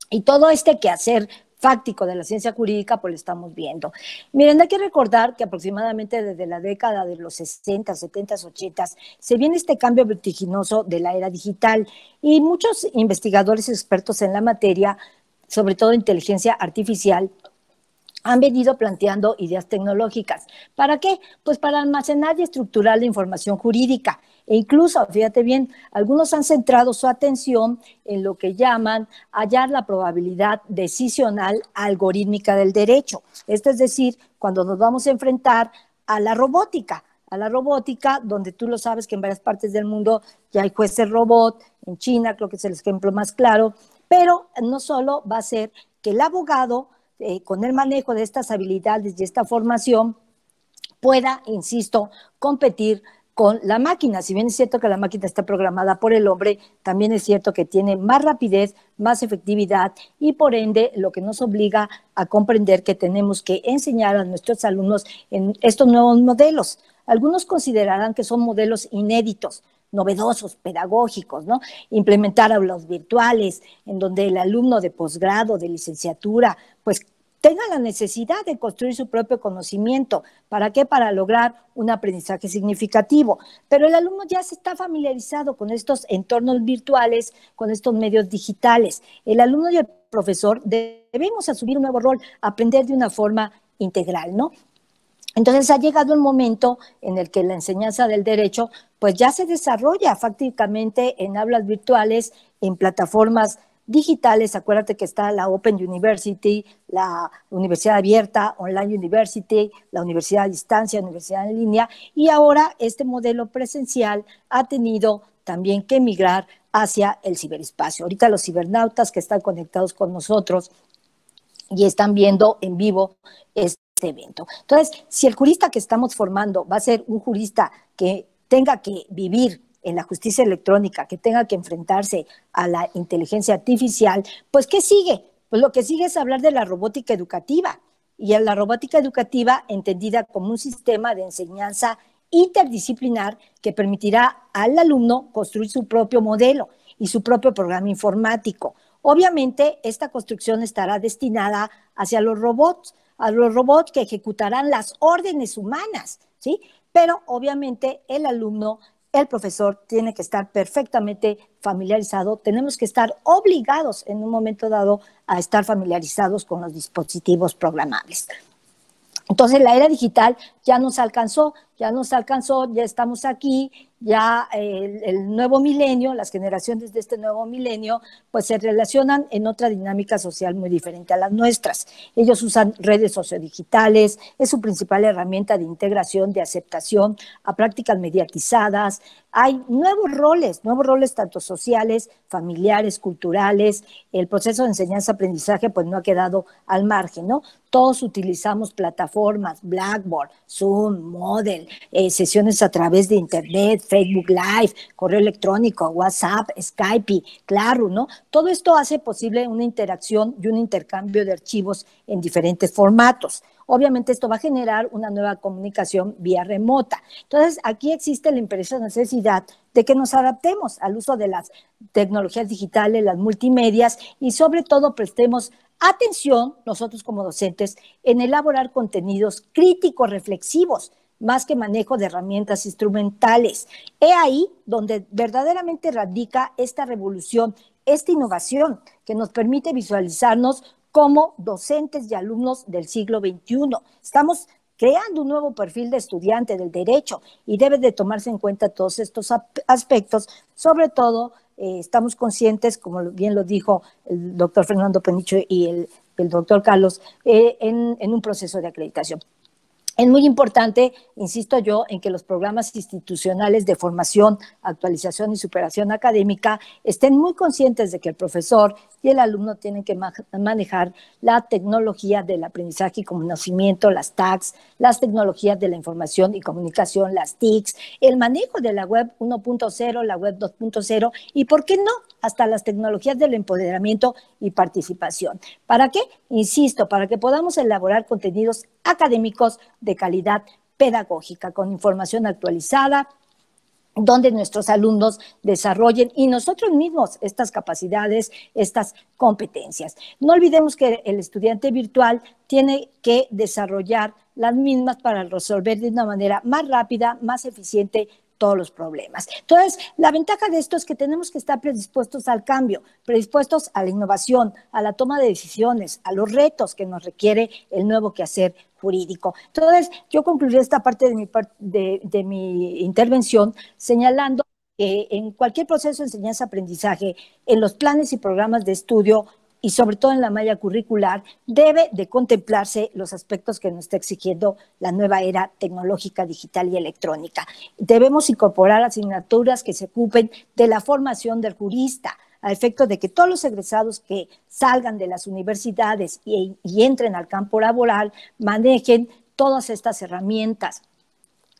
y todo este quehacer fáctico de la ciencia jurídica, pues lo estamos viendo. Miren, hay que recordar que aproximadamente desde la década de los 60, 70, 80 se viene este cambio vertiginoso de la era digital y muchos investigadores expertos en la materia, sobre todo inteligencia artificial, han venido planteando ideas tecnológicas. ¿Para qué? Pues para almacenar y estructurar la información jurídica. E incluso, fíjate bien, algunos han centrado su atención en lo que llaman hallar la probabilidad decisional algorítmica del derecho. Esto es decir, cuando nos vamos a enfrentar a la robótica, donde tú lo sabes que en varias partes del mundo ya hay jueces robot, en China creo que es el ejemplo más claro, pero no solo va a ser que el abogado, con el manejo de estas habilidades y esta formación, pueda, insisto, competir con la máquina. Si bien es cierto que la máquina está programada por el hombre, también es cierto que tiene más rapidez, más efectividad y por ende lo que nos obliga a comprender que tenemos que enseñar a nuestros alumnos en estos nuevos modelos. Algunos considerarán que son modelos inéditos, novedosos, pedagógicos, ¿no? Implementar aulas virtuales en donde el alumno de posgrado, de licenciatura, pues tenga la necesidad de construir su propio conocimiento. ¿Para qué? Para lograr un aprendizaje significativo. Pero el alumno ya se está familiarizado con estos entornos virtuales, con estos medios digitales. El alumno y el profesor debemos asumir un nuevo rol, aprender de una forma integral, ¿no? Entonces ha llegado un momento en el que la enseñanza del derecho pues ya se desarrolla prácticamente en aulas virtuales, en plataformas digitales. Acuérdate que está la Open University, la Universidad Abierta, Online University, la Universidad a Distancia, Universidad en Línea, y ahora este modelo presencial ha tenido también que migrar hacia el ciberespacio. Ahorita los cibernautas que están conectados con nosotros y están viendo en vivo este evento. Entonces, si el jurista que estamos formando va a ser un jurista que tenga que vivir en la justicia electrónica, que tenga que enfrentarse a la inteligencia artificial, pues ¿qué sigue? Pues lo que sigue es hablar de la robótica educativa, y la robótica educativa entendida como un sistema de enseñanza interdisciplinar que permitirá al alumno construir su propio modelo y su propio programa informático. Obviamente, esta construcción estará destinada hacia los robots, a los robots que ejecutarán las órdenes humanas, ¿sí? Pero obviamente el alumno, el profesor tiene que estar perfectamente familiarizado, tenemos que estar obligados en un momento dado a estar familiarizados con los dispositivos programables. Entonces la era digital ya nos alcanzó, ya estamos aquí, ya el nuevo milenio, las generaciones de este nuevo milenio, pues se relacionan en otra dinámica social muy diferente a las nuestras. Ellos usan redes sociodigitales, es su principal herramienta de integración, de aceptación a prácticas mediatizadas. Hay nuevos roles tanto sociales, familiares, culturales. El proceso de enseñanza-aprendizaje pues no ha quedado al margen, ¿no? Todos utilizamos plataformas, Blackboard, Zoom, Moodle, sesiones a través de Internet, Facebook Live, correo electrónico, WhatsApp, Skype, Claro, ¿no? Todo esto hace posible una interacción y un intercambio de archivos en diferentes formatos. Obviamente esto va a generar una nueva comunicación vía remota. Entonces, aquí existe la imperiosa necesidad de que nos adaptemos al uso de las tecnologías digitales, las multimedias, y sobre todo prestemos atención, nosotros como docentes, en elaborar contenidos críticos, reflexivos, más que manejo de herramientas instrumentales. He ahí donde verdaderamente radica esta revolución, esta innovación que nos permite visualizarnos como docentes y alumnos del siglo XXI. Estamos creando un nuevo perfil de estudiante del derecho y debe de tomarse en cuenta todos estos aspectos. Sobre todo, estamos conscientes, como bien lo dijo el doctor Fernando Peniche y el doctor Carlos, en un proceso de acreditación. Es muy importante, insisto yo, en que los programas institucionales de formación, actualización y superación académica estén muy conscientes de que el profesor y el alumno tienen que manejar la tecnología del aprendizaje y conocimiento, las TACs, las tecnologías de la información y comunicación, las TICs, el manejo de la web 1.0, la web 2.0 y, ¿por qué no?, hasta las tecnologías del empoderamiento y participación. ¿Para qué? Insisto, para que podamos elaborar contenidos académicos de calidad pedagógica, con información actualizada, donde nuestros alumnos desarrollen y nosotros mismos estas capacidades, estas competencias. No olvidemos que el estudiante virtual tiene que desarrollar las mismas para resolver de una manera más rápida, más eficiente todos los problemas. Entonces, la ventaja de esto es que tenemos que estar predispuestos al cambio, predispuestos a la innovación, a la toma de decisiones, a los retos que nos requiere el nuevo quehacer jurídico. Entonces, yo concluiré esta parte de mi intervención señalando que en cualquier proceso de enseñanza-aprendizaje, en los planes y programas de estudio, y sobre todo en la malla curricular, debe de contemplarse los aspectos que nos está exigiendo la nueva era tecnológica, digital y electrónica. Debemos incorporar asignaturas que se ocupen de la formación del jurista, a efecto de que todos los egresados que salgan de las universidades y entren al campo laboral manejen todas estas herramientas.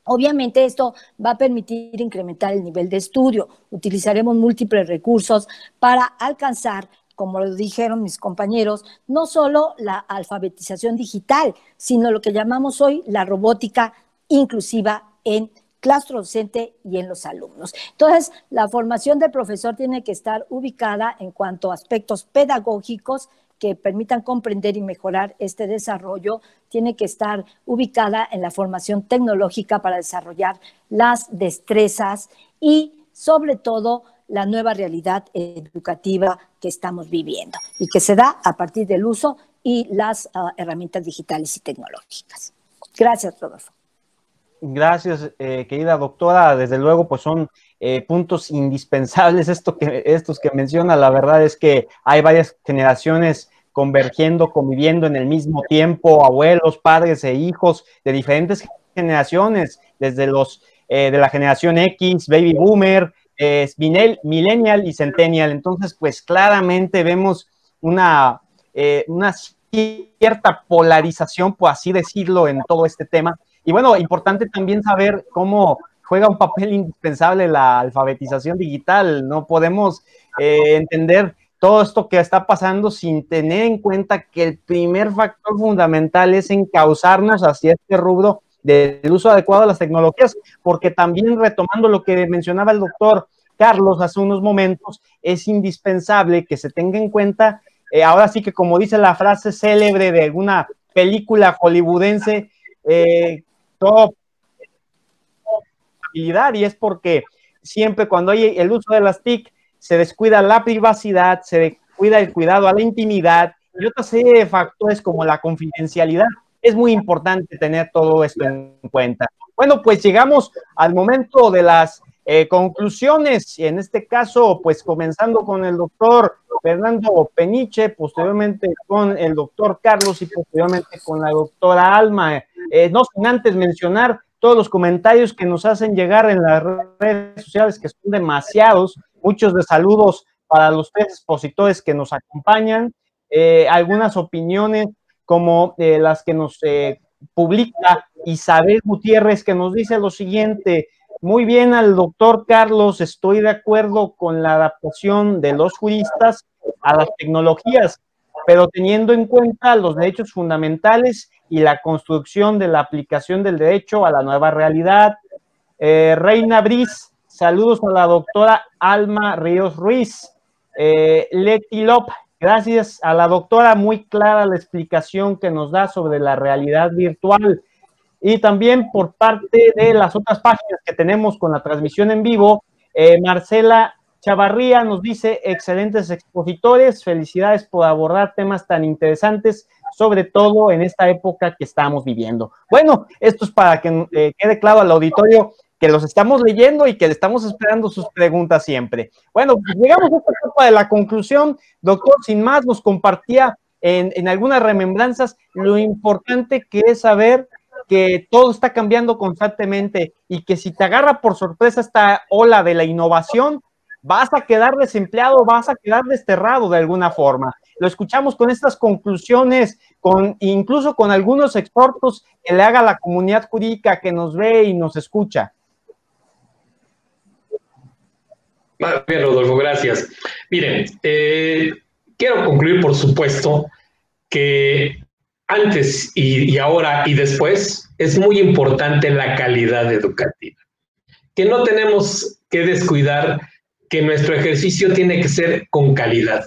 Obviamente esto va a permitir incrementar el nivel de estudio. Utilizaremos múltiples recursos para alcanzar, como lo dijeron mis compañeros, no solo la alfabetización digital, sino lo que llamamos hoy la robótica inclusiva en claustro docente y en los alumnos. Entonces, la formación del profesor tiene que estar ubicada en cuanto a aspectos pedagógicos que permitan comprender y mejorar este desarrollo, tiene que estar ubicada en la formación tecnológica para desarrollar las destrezas y, sobre todo, la nueva realidad educativa que estamos viviendo y que se da a partir del uso y las herramientas digitales y tecnológicas. Gracias, Rodolfo. Gracias, querida doctora. Desde luego, pues son puntos indispensables estos que menciona. La verdad es que hay varias generaciones convergiendo, conviviendo en el mismo tiempo, abuelos, padres e hijos de diferentes generaciones, desde los de la generación X, Baby Boomer, Millennial y Centennial. Entonces, pues claramente vemos una cierta polarización, por así decirlo, en todo este tema. Y bueno, importante también saber cómo juega un papel indispensable la alfabetización digital. No podemos entender todo esto que está pasando sin tener en cuenta que el primer factor fundamental es encauzarnos hacia este rubro del uso adecuado de las tecnologías, porque también, retomando lo que mencionaba el doctor Carlos hace unos momentos, es indispensable que se tenga en cuenta, ahora sí que como dice la frase célebre de alguna película hollywoodense, todo habilidad, y es porque siempre cuando hay el uso de las TIC se descuida la privacidad, se descuida el cuidado a la intimidad y otra serie de factores como la confidencialidad. Es muy importante tener todo esto en cuenta. Bueno, pues llegamos al momento de las conclusiones, y en este caso, pues comenzando con el doctor Fernando Peniche, posteriormente con el doctor Carlos y posteriormente con la doctora Alma. No sin antes mencionar todos los comentarios que nos hacen llegar en las redes sociales, que son demasiados, muchos de saludos para los tres expositores que nos acompañan, algunas opiniones como las que nos publica Isabel Gutiérrez, que nos dice lo siguiente: muy bien al doctor Carlos, estoy de acuerdo con la adaptación de los juristas a las tecnologías, pero teniendo en cuenta los derechos fundamentales y la construcción de la aplicación del derecho a la nueva realidad. Reina Briz, saludos a la doctora Alma Ríos Ruiz. Leti Lop, gracias a la doctora, muy clara la explicación que nos da sobre la realidad virtual. Y también por parte de las otras páginas que tenemos con la transmisión en vivo, Marcela Chavarría nos dice: excelentes expositores, felicidades por abordar temas tan interesantes, sobre todo en esta época que estamos viviendo. Bueno, esto es para que quede claro al auditorio que los estamos leyendo y que le estamos esperando sus preguntas siempre. Bueno, pues llegamos a esta etapa de la conclusión. Doctor, sin más, nos compartía en algunas remembranzas lo importante que es saber que todo está cambiando constantemente y que si te agarra por sorpresa esta ola de la innovación, vas a quedar desempleado, vas a quedar desterrado de alguna forma. Lo escuchamos con estas conclusiones, incluso con algunos exhortos que le haga a la comunidad jurídica que nos ve y nos escucha. Bien, Rodolfo, gracias. Miren, quiero concluir, por supuesto, que antes y ahora y después es muy importante la calidad educativa, que no tenemos que descuidar que nuestro ejercicio tiene que ser con calidad,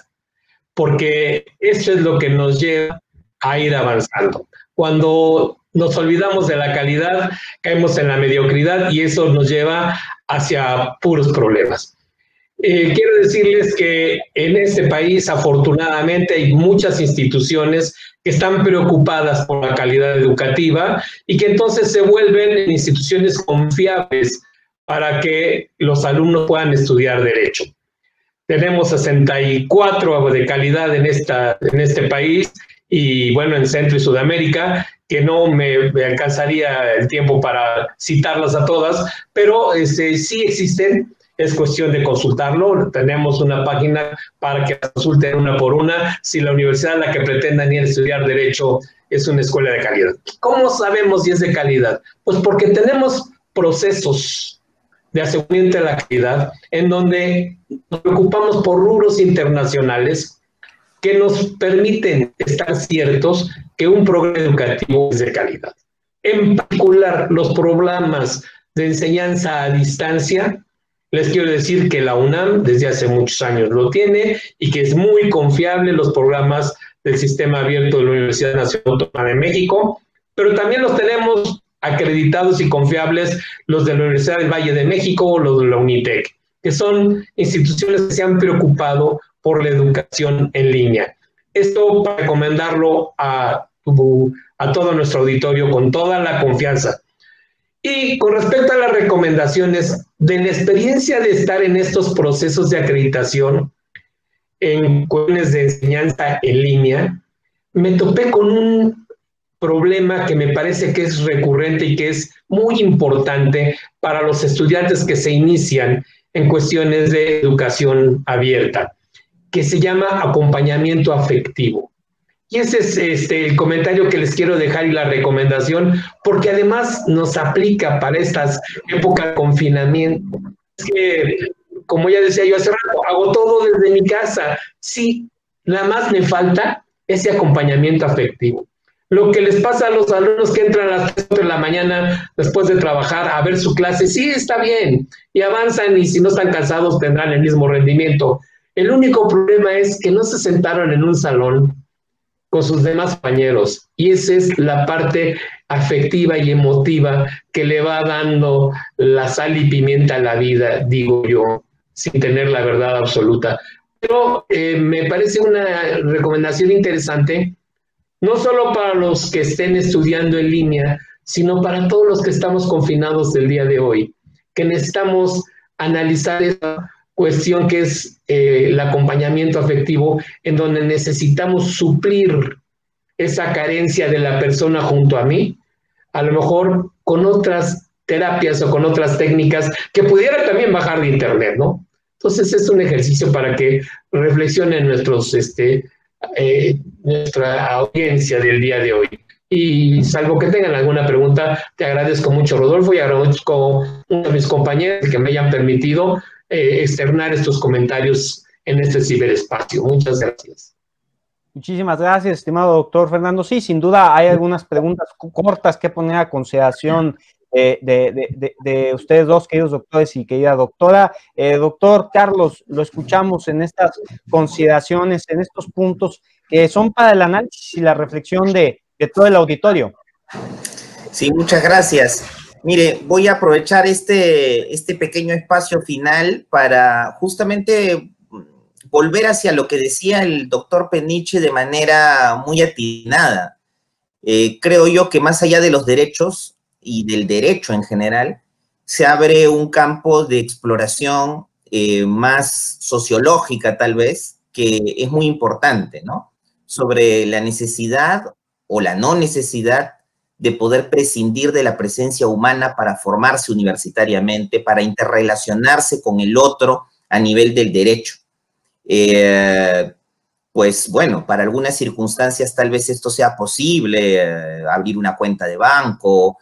porque eso es lo que nos lleva a ir avanzando. Cuando nos olvidamos de la calidad, caemos en la mediocridad y eso nos lleva hacia puros problemas. Quiero decirles que en este país, afortunadamente, hay muchas instituciones que están preocupadas por la calidad educativa y que entonces se vuelven instituciones confiables para que los alumnos puedan estudiar derecho. Tenemos 64 de calidad en este país y, bueno, en Centro y Sudamérica, que no me alcanzaría el tiempo para citarlas a todas, pero sí existen. Es cuestión de consultarlo. Tenemos una página para que consulten una por una si la universidad a la que pretendan ir a estudiar Derecho es una escuela de calidad. ¿Cómo sabemos si es de calidad? Pues porque tenemos procesos de aseguramiento de la calidad en donde nos preocupamos por rubros internacionales que nos permiten estar ciertos que un programa educativo es de calidad. En particular, los programas de enseñanza a distancia. Les quiero decir que la UNAM desde hace muchos años lo tiene y que es muy confiable los programas del sistema abierto de la Universidad Nacional Autónoma de México, pero también los tenemos acreditados y confiables los de la Universidad del Valle de México o los de la UNITEC, que son instituciones que se han preocupado por la educación en línea. Esto para recomendarlo a todo nuestro auditorio con toda la confianza. Y con respecto a las recomendaciones, de la experiencia de estar en estos procesos de acreditación en cuestiones de enseñanza en línea, me topé con un problema que me parece que es recurrente y que es muy importante para los estudiantes que se inician en cuestiones de educación abierta, que se llama acompañamiento afectivo. Y ese es el comentario que les quiero dejar y la recomendación, porque además nos aplica para estas épocas de confinamiento. Es que, como ya decía yo hace rato, hago todo desde mi casa. Sí, nada más me falta ese acompañamiento afectivo. Lo que les pasa a los alumnos que entran a las 3 de la mañana después de trabajar a ver su clase, sí, está bien, y avanzan y si no están cansados tendrán el mismo rendimiento. El único problema es que no se sentaron en un salón con sus demás compañeros, y esa es la parte afectiva y emotiva que le va dando la sal y pimienta a la vida, digo yo, sin tener la verdad absoluta. Pero me parece una recomendación interesante, no solo para los que estén estudiando en línea, sino para todos los que estamos confinados del día de hoy, que necesitamos analizar esa cuestión que es el acompañamiento afectivo, en donde necesitamos suplir esa carencia de la persona junto a mí, a lo mejor con otras terapias o con otras técnicas que pudiera también bajar de internet, ¿no? Entonces es un ejercicio para que reflexionen nuestra audiencia del día de hoy. Y salvo que tengan alguna pregunta, te agradezco mucho, Rodolfo, y agradezco a mis compañeros que me hayan permitido externar estos comentarios en este ciberespacio. Muchas gracias. Muchísimas gracias, estimado doctor Fernando. Sí, sin duda hay algunas preguntas cortas que poner a consideración de ustedes dos, queridos doctores y querida doctora. Doctor Carlos, lo escuchamos en estas consideraciones, en estos puntos que son para el análisis y la reflexión de todo el auditorio. Sí, muchas gracias. Mire, voy a aprovechar este pequeño espacio final para justamente volver hacia lo que decía el doctor Peniche de manera muy atinada. Creo yo que más allá de los derechos y del derecho en general, se abre un campo de exploración más sociológica tal vez, que es muy importante, ¿no? Sobre la necesidad o la no necesidad de poder prescindir de la presencia humana para formarse universitariamente, para interrelacionarse con el otro a nivel del derecho. Pues bueno, para algunas circunstancias tal vez esto sea posible, abrir una cuenta de banco,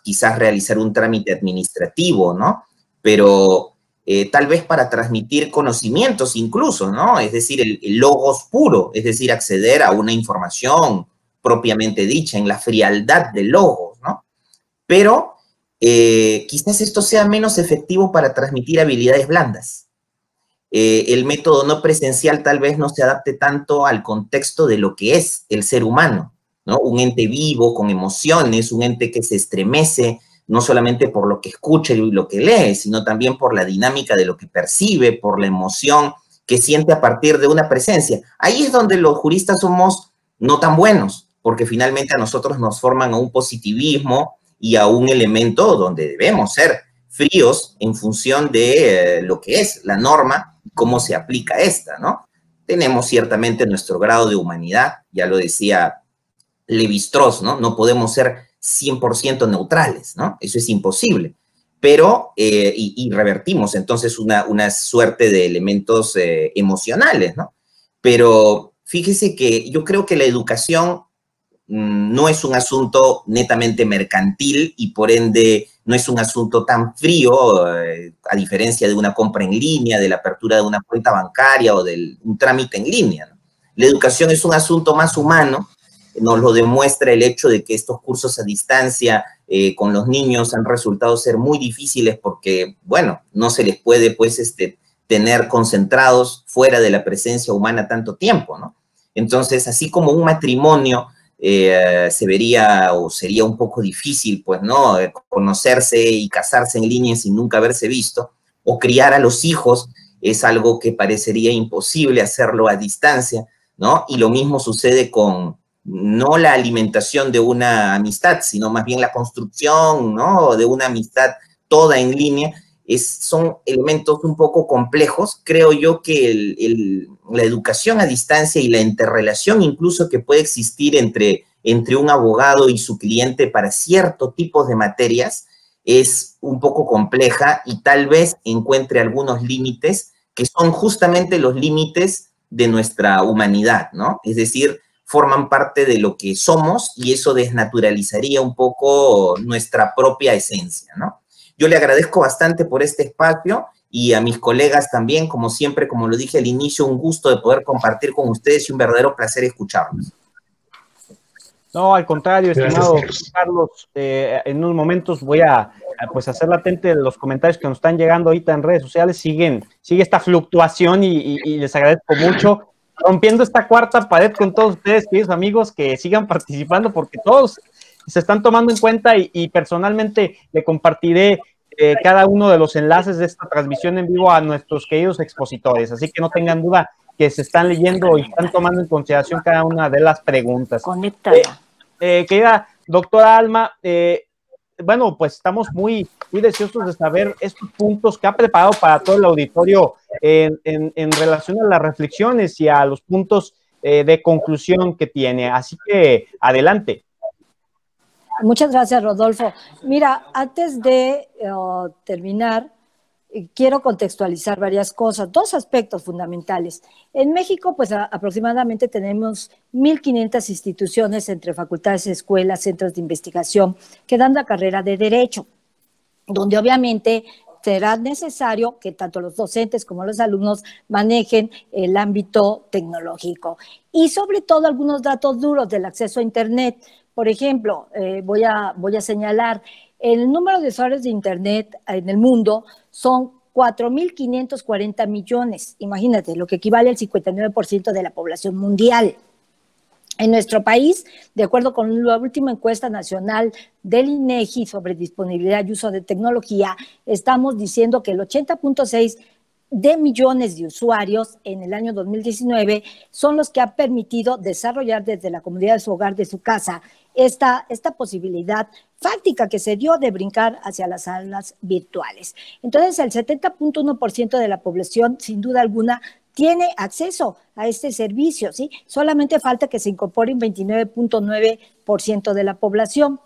quizás realizar un trámite administrativo, ¿no? Pero tal vez para transmitir conocimientos incluso, ¿no? Es decir, el logos puro, es decir, acceder a una información propiamente dicha, en la frialdad del logos, ¿no? Pero quizás esto sea menos efectivo para transmitir habilidades blandas. El método no presencial tal vez no se adapte tanto al contexto de lo que es el ser humano. ¿no? Un ente vivo, con emociones, un ente que se estremece, no solamente por lo que escucha y lo que lee, sino también por la dinámica de lo que percibe, por la emoción que siente a partir de una presencia. Ahí es donde los juristas somos no tan buenos, porque finalmente a nosotros nos forman a un positivismo y a un elemento donde debemos ser fríos en función de lo que es la norma y cómo se aplica esta, ¿no? Tenemos ciertamente nuestro grado de humanidad, ya lo decía Levi-Strauss, ¿no? No podemos ser 100% neutrales, ¿no? Eso es imposible. Pero, y revertimos entonces una suerte de elementos emocionales, ¿no? Pero fíjese que yo creo que la educación no es un asunto netamente mercantil y por ende no es un asunto tan frío, a diferencia de una compra en línea, de la apertura de una cuenta bancaria o de un trámite en línea, ¿no? La educación es un asunto más humano, nos lo demuestra el hecho de que estos cursos a distancia con los niños han resultado ser muy difíciles porque, bueno, no se les puede, pues, tener concentrados fuera de la presencia humana tanto tiempo, ¿no? Entonces, así como un matrimonio se vería o sería un poco difícil, pues, ¿no? Conocerse y casarse en línea sin nunca haberse visto, o criar a los hijos es algo que parecería imposible hacerlo a distancia, ¿no? Y lo mismo sucede con no la alimentación de una amistad, sino más bien la construcción, ¿no? De una amistad toda en línea. Son elementos un poco complejos. Creo yo que la educación a distancia y la interrelación incluso que puede existir entre un abogado y su cliente para cierto tipo de materias es un poco compleja y tal vez encuentre algunos límites que son justamente los límites de nuestra humanidad, ¿no? Es decir, forman parte de lo que somos y eso desnaturalizaría un poco nuestra propia esencia, ¿no? Yo le agradezco bastante por este espacio y a mis colegas también, como siempre, como lo dije al inicio, un gusto de poder compartir con ustedes y un verdadero placer escucharlos. No, al contrario, estimado Carlos, en unos momentos voy a pues hacer latente los comentarios que nos están llegando ahorita en redes sociales. Sigue esta fluctuación y les agradezco mucho. Rompiendo esta cuarta pared con todos ustedes, queridos amigos, que sigan participando porque todos se están tomando en cuenta y personalmente le compartiré cada uno de los enlaces de esta transmisión en vivo a nuestros queridos expositores, así que no tengan duda que se están leyendo y están tomando en consideración cada una de las preguntas. Conéctada. Querida doctora Alma, bueno, pues estamos muy deseosos de saber estos puntos que ha preparado para todo el auditorio en relación a las reflexiones y a los puntos de conclusión que tiene. Así que adelante. Muchas gracias, Rodolfo. Mira, antes de terminar, quiero contextualizar varias cosas, dos aspectos fundamentales. En México, pues aproximadamente tenemos 1.500 instituciones entre facultades, escuelas, centros de investigación que dan la carrera de Derecho, donde obviamente será necesario que tanto los docentes como los alumnos manejen el ámbito tecnológico. Y sobre todo algunos datos duros del acceso a Internet. Por ejemplo, voy a señalar, el número de usuarios de Internet en el mundo son 4.540 millones. Imagínate, lo que equivale al 59% de la población mundial. En nuestro país, de acuerdo con la última encuesta nacional del INEGI sobre disponibilidad y uso de tecnología, estamos diciendo que el 80.6 de millones de usuarios en el año 2019 son los que han permitido desarrollar desde la comodidad de su hogar, de su casa, esta posibilidad fáctica que se dio de brincar hacia las aulas virtuales. Entonces, el 70.1% de la población, sin duda alguna, tiene acceso a este servicio, ¿sí? Solamente falta que se incorpore un 29.9% de la población,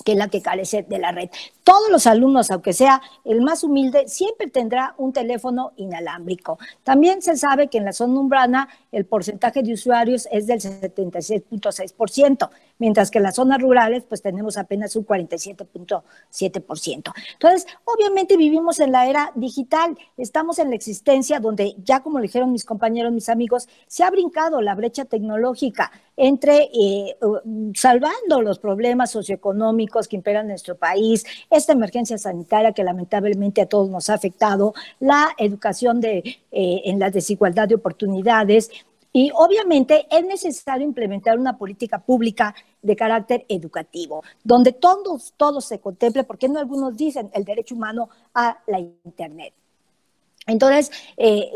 que es la que carece de la red. Todos los alumnos, aunque sea el más humilde, siempre tendrá un teléfono inalámbrico. También se sabe que en la zona urbana el porcentaje de usuarios es del 76.6%, mientras que en las zonas rurales pues tenemos apenas un 47.7%. Entonces, obviamente vivimos en la era digital, estamos en la existencia donde ya como le dijeron mis compañeros, mis amigos, se ha brincado la brecha tecnológica entre salvando los problemas socioeconómicos que imperan en nuestro país, esta emergencia sanitaria que lamentablemente a todos nos ha afectado, la educación en la desigualdad de oportunidades, Y obviamente es necesario implementar una política pública de carácter educativo, donde todos se contemple, porque no algunos dicen el derecho humano a la Internet. Entonces,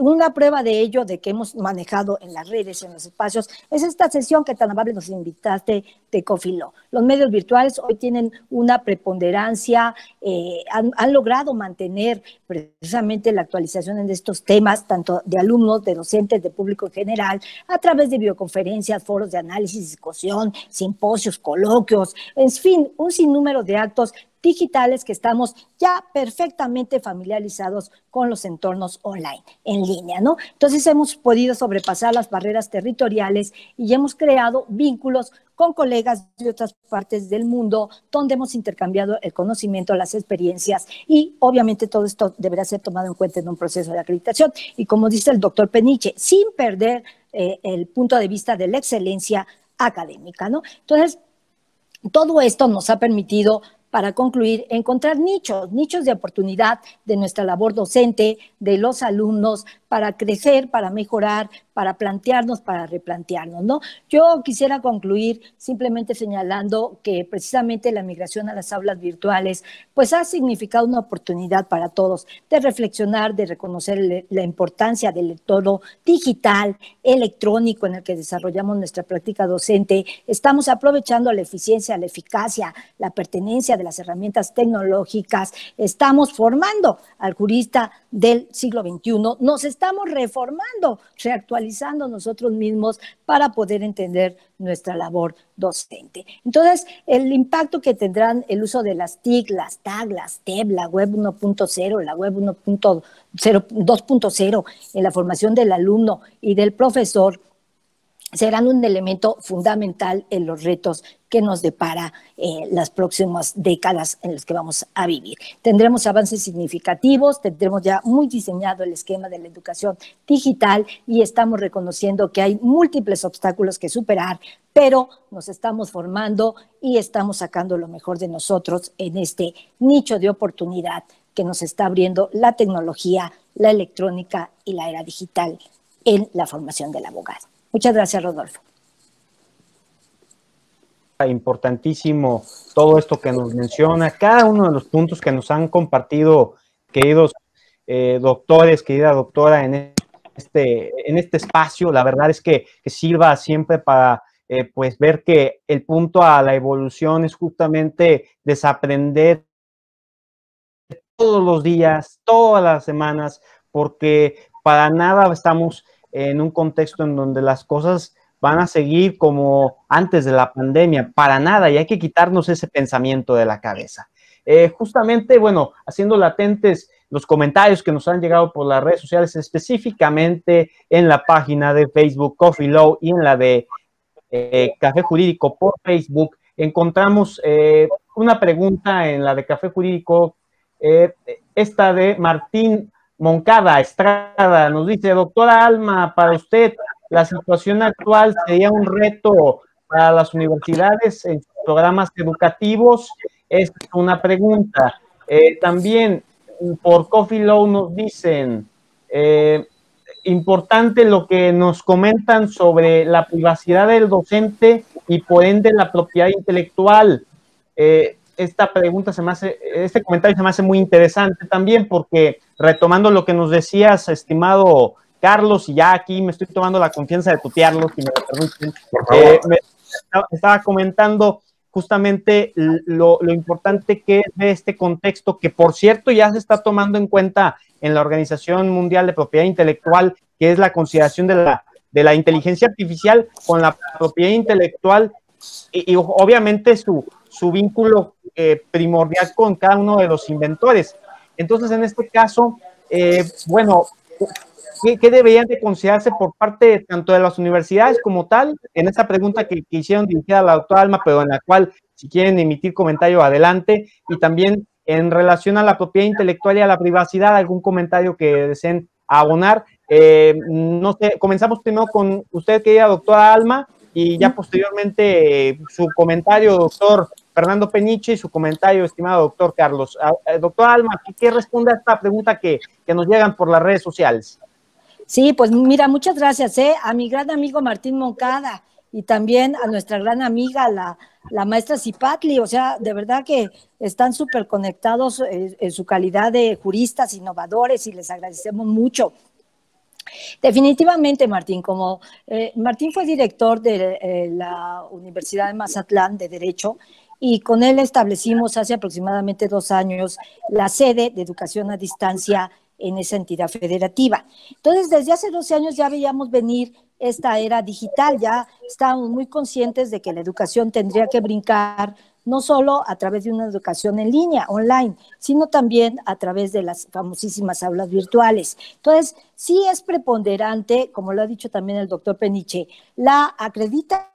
una prueba de ello, de que hemos manejado en las redes, en los espacios, es esta sesión que tan amable nos invitaste de Coffee Law. Los medios virtuales hoy tienen una preponderancia, han logrado mantener precisamente la actualización en estos temas, tanto de alumnos, de docentes, de público en general, a través de videoconferencias, foros de análisis, discusión, simposios, coloquios, en fin, un sinnúmero de actos digitales que estamos ya perfectamente familiarizados con los entornos online, en línea, ¿no? Entonces hemos podido sobrepasar las barreras territoriales y hemos creado vínculos con colegas de otras partes del mundo, donde hemos intercambiado el conocimiento, las experiencias, y obviamente todo esto deberá ser tomado en cuenta en un proceso de acreditación. Y como dice el doctor Peniche, sin perder el punto de vista de la excelencia académica, ¿no? Entonces, todo esto nos ha permitido, para concluir, encontrar nichos de oportunidad de nuestra labor docente, de los alumnos, para crecer, para mejorar, para plantearnos, para replantearnos, ¿no? Yo quisiera concluir simplemente señalando que precisamente la migración a las aulas virtuales pues ha significado una oportunidad para todos de reflexionar, de reconocer la importancia del entorno digital, electrónico en el que desarrollamos nuestra práctica docente. Estamos aprovechando la eficiencia, la eficacia, la pertenencia de las herramientas tecnológicas. Estamos formando al jurista del siglo XXI. Nos estamos reformando, reactualizando nosotros mismos para poder entender nuestra labor docente. Entonces, el impacto que tendrán el uso de las TIC, las TAG, las TEB, la web 1.0, la web 2.0 en la formación del alumno y del profesor serán un elemento fundamental en los retos que nos depara las próximas décadas en las que vamos a vivir. Tendremos avances significativos, tendremos ya muy diseñado el esquema de la educación digital y estamos reconociendo que hay múltiples obstáculos que superar, pero nos estamos formando y estamos sacando lo mejor de nosotros en este nicho de oportunidad que nos está abriendo la tecnología, la electrónica y la era digital en la formación del abogado. Muchas gracias, Rodolfo. Importantísimo todo esto que nos menciona, cada uno de los puntos que nos han compartido, queridos doctores, querida doctora, en este espacio. La verdad es que sirva siempre para pues ver que el punto a la evolución es justamente desaprender todos los días, todas las semanas, porque para nada estamos en un contexto en donde las cosas van a seguir como antes de la pandemia, para nada, y hay que quitarnos ese pensamiento de la cabeza. Justamente, bueno, haciendo latentes los comentarios que nos han llegado por las redes sociales, específicamente en la página de Facebook Coffee Law y en la de Café Jurídico por Facebook, encontramos una pregunta en la de Café Jurídico, esta de Martín Moncada Estrada, nos dice: doctora Alma, para usted, ¿la situación actual sería un reto para las universidades en sus programas educativos? Es una pregunta. También por Coffee Law nos dicen, importante lo que nos comentan sobre la privacidad del docente y por ende la propiedad intelectual. Esta pregunta este comentario se me hace muy interesante también, porque retomando lo que nos decías, estimado Carlos, y ya aquí me estoy tomando la confianza de tutearlo, si me lo permiten, estaba comentando justamente lo importante que es de este contexto, que por cierto ya se está tomando en cuenta en la Organización Mundial de Propiedad Intelectual, que es la consideración de la inteligencia artificial con la propiedad intelectual y obviamente su vínculo primordial con cada uno de los inventores. Entonces, en este caso, bueno, ¿qué deberían de considerarse por parte tanto de las universidades como tal? En esa pregunta que hicieron dirigida a la doctora Alma, pero en la cual, si quieren emitir comentario, adelante. Y también en relación a la propiedad intelectual y a la privacidad, algún comentario que deseen abonar. No sé, comenzamos primero con usted, querida doctora Alma, y ya posteriormente su comentario, doctor Fernando Peniche, y su comentario, estimado doctor Carlos. Doctor Alma, ¿qué responde a esta pregunta que nos llegan por las redes sociales? Sí, pues mira, muchas gracias, a mi gran amigo Martín Moncada y también a nuestra gran amiga, la maestra Cipatli. O sea, de verdad que están súper conectados en su calidad de juristas innovadores y les agradecemos mucho. Definitivamente, Martín, como Martín fue director de la Universidad de Mazatlán de Derecho, y con él establecimos hace aproximadamente 2 años la sede de educación a distancia en esa entidad federativa. Entonces, desde hace 12 años ya veíamos venir esta era digital, ya estábamos muy conscientes de que la educación tendría que brincar no solo a través de una educación en línea, online, sino también a través de las famosísimas aulas virtuales. Entonces, sí es preponderante, como lo ha dicho también el doctor Peniche, la acreditación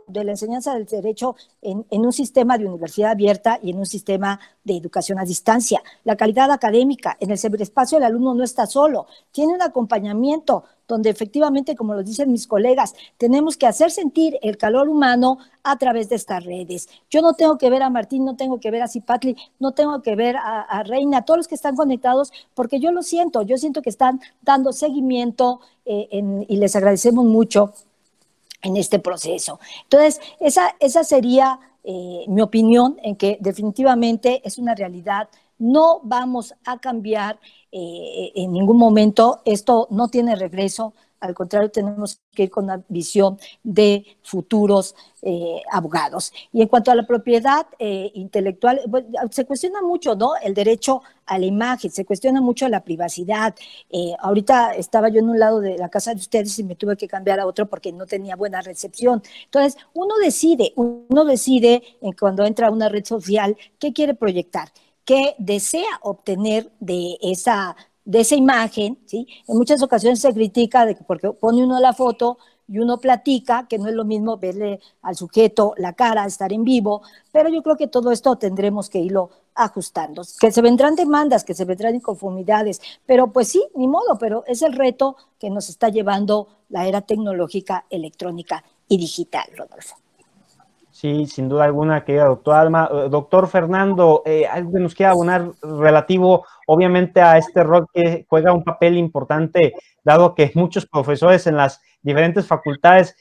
de la enseñanza del derecho en un sistema de universidad abierta y en un sistema de educación a distancia. La calidad académica, en el ciberespacio el alumno no está solo, tiene un acompañamiento donde efectivamente, como lo dicen mis colegas, tenemos que hacer sentir el calor humano a través de estas redes. Yo no tengo que ver a Martín, no tengo que ver a Cipatli, no tengo que ver a Reina, a todos los que están conectados, porque yo lo siento, yo siento que están dando seguimiento y les agradecemos mucho en este proceso. Entonces, esa sería mi opinión, en que definitivamente es una realidad. No vamos a cambiar en ningún momento. Esto no tiene regreso. Al contrario, tenemos que ir con una visión de futuros abogados. Y en cuanto a la propiedad intelectual, pues, se cuestiona mucho, ¿no? El derecho a la imagen, se cuestiona mucho la privacidad. Ahorita estaba yo en un lado de la casa de ustedes y me tuve que cambiar a otro porque no tenía buena recepción. Entonces, uno decide cuando entra a una red social qué quiere proyectar, qué desea obtener de esa imagen, ¿sí? En muchas ocasiones se critica de que porque pone uno la foto y uno platica, que no es lo mismo verle al sujeto la cara, estar en vivo, pero yo creo que todo esto tendremos que irlo ajustando, que se vendrán demandas, que se vendrán inconformidades, pero pues sí, ni modo, pero es el reto que nos está llevando la era tecnológica, electrónica y digital, Rodolfo. Sí, sin duda alguna, querida doctora Alma. Doctor Fernando, algo que nos quiera abonar relativo, obviamente, a este rol que juega un papel importante, dado que muchos profesores en las diferentes facultades,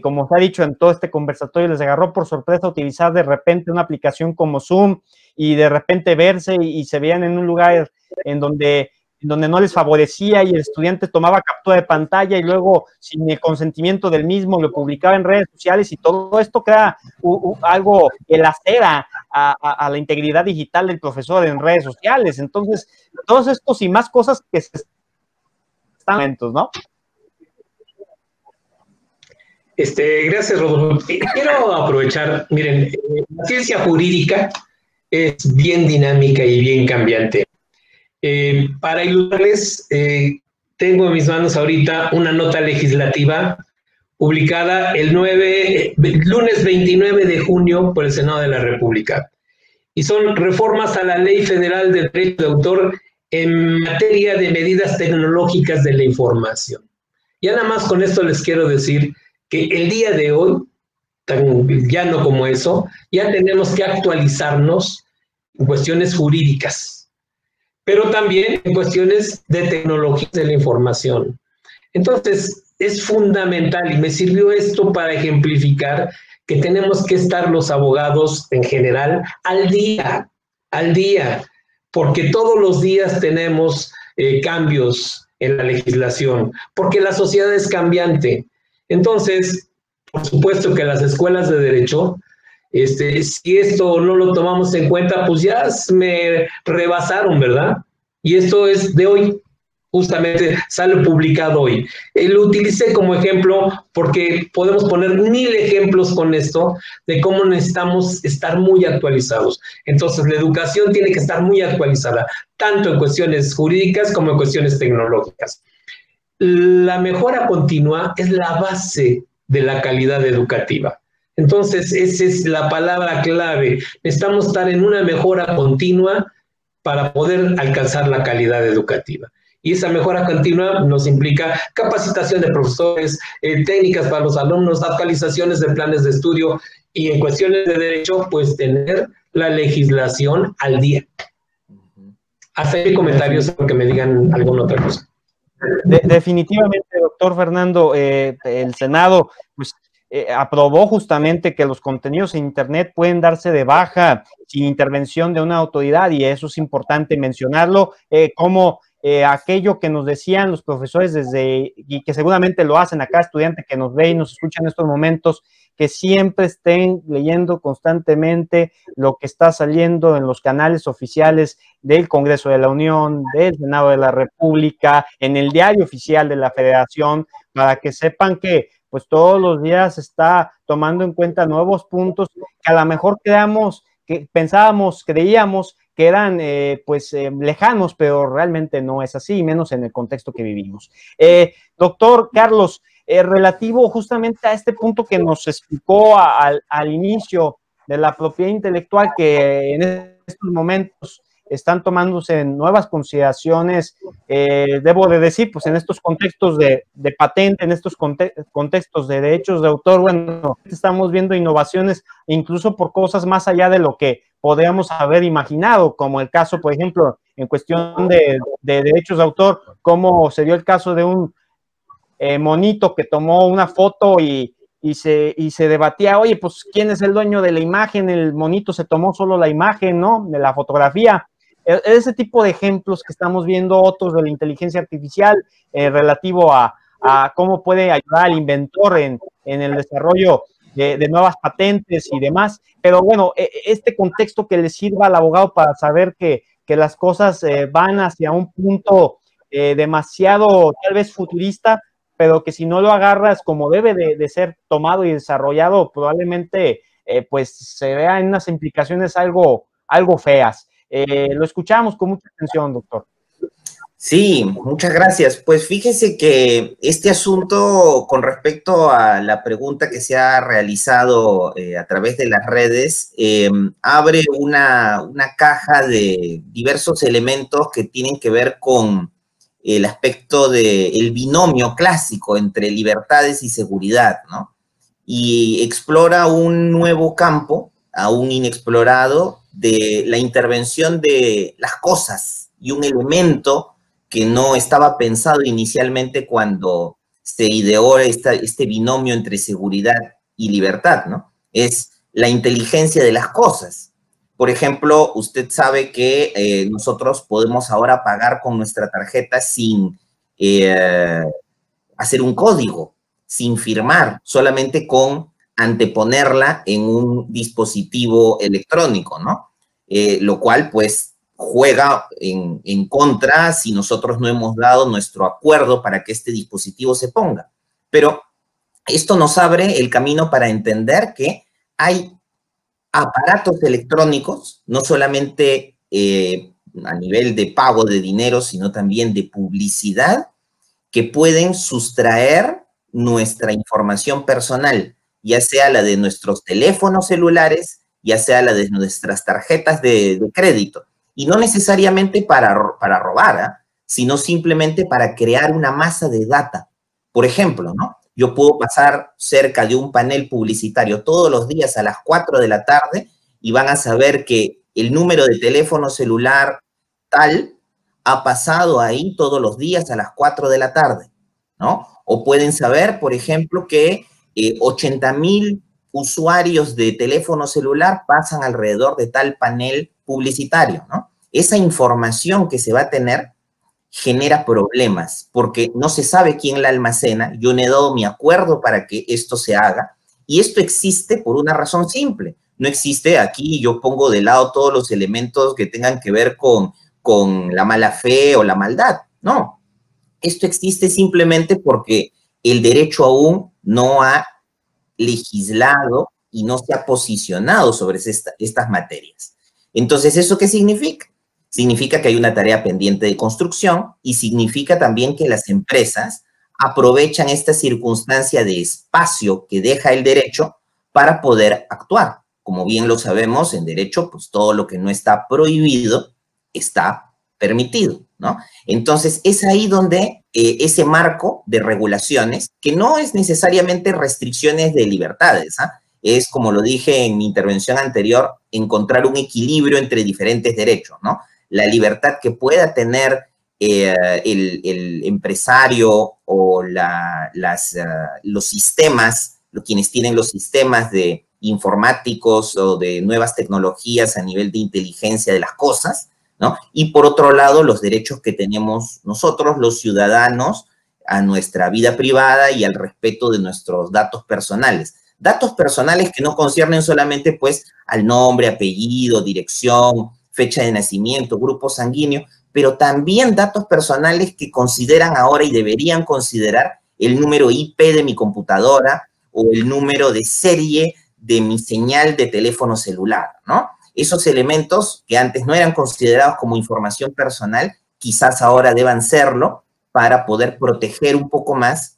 como se ha dicho en todo este conversatorio, les agarró por sorpresa utilizar de repente una aplicación como Zoom y de repente verse y se veían en un lugar en donde no les favorecía y el estudiante tomaba captura de pantalla y luego, sin el consentimiento del mismo, lo publicaba en redes sociales, y todo esto crea algo que lacera a la integridad digital del profesor en redes sociales. Entonces, todos estos y más cosas que se están, ¿no? Gracias, Rodolfo. Quiero aprovechar, miren, la ciencia jurídica es bien dinámica y bien cambiante. Para ilustrarles, tengo en mis manos ahorita una nota legislativa publicada el lunes 29 de junio por el Senado de la República. Y son reformas a la Ley Federal de Derecho de Autor en materia de medidas tecnológicas de la información. Ya nada más con esto les quiero decir que el día de hoy, tan llano como eso, ya tenemos que actualizarnos en cuestiones jurídicas, pero también en cuestiones de tecnologías de la información. Entonces, es fundamental, y me sirvió esto para ejemplificar que tenemos que estar los abogados en general al día, porque todos los días tenemos cambios en la legislación, porque la sociedad es cambiante. Entonces, por supuesto que las escuelas de derecho, si esto no lo tomamos en cuenta, pues ya me rebasaron, ¿verdad? Y esto es de hoy, justamente sale publicado hoy. Lo utilicé como ejemplo porque podemos poner 1000 ejemplos con esto de cómo necesitamos estar muy actualizados. Entonces, la educación tiene que estar muy actualizada, tanto en cuestiones jurídicas como en cuestiones tecnológicas. La mejora continua es la base de la calidad educativa. Entonces, esa es la palabra clave. Necesitamos estar en una mejora continua para poder alcanzar la calidad educativa. Y esa mejora continua nos implica capacitación de profesores, técnicas para los alumnos, actualizaciones de planes de estudio, y en cuestiones de derecho, pues tener la legislación al día. Hasta ahí comentarios, que me digan alguna otra cosa. Definitivamente, doctor Fernando, el Senado pues, aprobó justamente que los contenidos en Internet pueden darse de baja sin intervención de una autoridad, y eso es importante mencionarlo, como aquello que nos decían los profesores y que seguramente lo hacen acá, estudiante que nos ve y nos escucha en estos momentos, que siempre estén leyendo constantemente lo que está saliendo en los canales oficiales del Congreso de la Unión, del Senado de la República, en el diario oficial de la Federación, para que sepan que pues todos los días se está tomando en cuenta nuevos puntos que a lo mejor creíamos que eran lejanos, pero realmente no es así, menos en el contexto que vivimos. Doctor Carlos, relativo justamente a este punto que nos explicó al inicio de la propiedad intelectual, que en estos momentos están tomándose nuevas consideraciones, debo de decir, pues en estos contextos de patente, en estos contextos de derechos de autor, bueno, estamos viendo innovaciones incluso por cosas más allá de lo que podríamos haber imaginado, como el caso, por ejemplo, en cuestión de derechos de autor, como se dio el caso de un monito que tomó una foto y se debatía, oye, pues, ¿quién es el dueño de la imagen? El monito se tomó solo la imagen, ¿no? De la fotografía. Ese tipo de ejemplos que estamos viendo, otros de la inteligencia artificial, relativo a cómo puede ayudar al inventor en el desarrollo de nuevas patentes y demás. Pero bueno, este contexto que le sirva al abogado para saber que las cosas van hacia un punto demasiado, tal vez futurista, pero que si no lo agarras como debe de ser tomado y desarrollado, probablemente pues se vean unas implicaciones algo feas. Lo escuchamos con mucha atención, doctor. Sí, muchas gracias. Pues fíjese que este asunto, con respecto a la pregunta que se ha realizado a través de las redes, abre una caja de diversos elementos que tienen que ver con el aspecto del binomio clásico entre libertades y seguridad, ¿no? Y explora un nuevo campo, aún inexplorado, de la intervención de las cosas y un elemento que no estaba pensado inicialmente cuando se ideó este binomio entre seguridad y libertad, ¿no? Es la inteligencia de las cosas. Por ejemplo, usted sabe que nosotros podemos ahora pagar con nuestra tarjeta sin hacer un código, sin firmar, solamente con anteponerla en un dispositivo electrónico, ¿no? Lo cual, pues, juega en contra si nosotros no hemos dado nuestro acuerdo para que este dispositivo se ponga. Pero esto nos abre el camino para entender que hay aparatos electrónicos, no solamente a nivel de pago de dinero, sino también de publicidad, que pueden sustraer nuestra información personal, ya sea la de nuestros teléfonos celulares, ya sea la de nuestras tarjetas de crédito. Y no necesariamente para robar, sino simplemente para crear una masa de data. Por ejemplo, ¿no? Yo puedo pasar cerca de un panel publicitario todos los días a las 4 de la tarde y van a saber que el número de teléfono celular tal ha pasado ahí todos los días a las 4 de la tarde, ¿no? O pueden saber, por ejemplo, que 80,000 usuarios de teléfono celular pasan alrededor de tal panel publicitario, ¿no? Esa información que se va a tener genera problemas porque no se sabe quién la almacena. Yo no he dado mi acuerdo para que esto se haga y esto existe por una razón simple. No existe aquí, yo pongo de lado todos los elementos que tengan que ver con la mala fe o la maldad. No, esto existe simplemente porque el derecho aún no ha legislado y no se ha posicionado sobre estas materias. Entonces, ¿eso qué significa? Significa que hay una tarea pendiente de construcción y significa también que las empresas aprovechan esta circunstancia de espacio que deja el derecho para poder actuar. Como bien lo sabemos, en derecho, pues todo lo que no está prohibido está permitido, ¿no? Entonces, es ahí donde ese marco de regulaciones, que no es necesariamente restricciones de libertades, es, como lo dije en mi intervención anterior, encontrar un equilibrio entre diferentes derechos, ¿no? La libertad que pueda tener el empresario o los sistemas, quienes tienen los sistemas de informáticos o de nuevas tecnologías a nivel de inteligencia de las cosas, ¿no? Y por otro lado, los derechos que tenemos nosotros, los ciudadanos, a nuestra vida privada y al respeto de nuestros datos personales. Datos personales que no conciernen solamente, pues, al nombre, apellido, dirección, fecha de nacimiento, grupo sanguíneo, pero también datos personales que consideran ahora y deberían considerar el número IP de mi computadora o el número de serie de mi señal de teléfono celular, ¿no? Esos elementos que antes no eran considerados como información personal, quizás ahora deban serlo para poder proteger un poco más,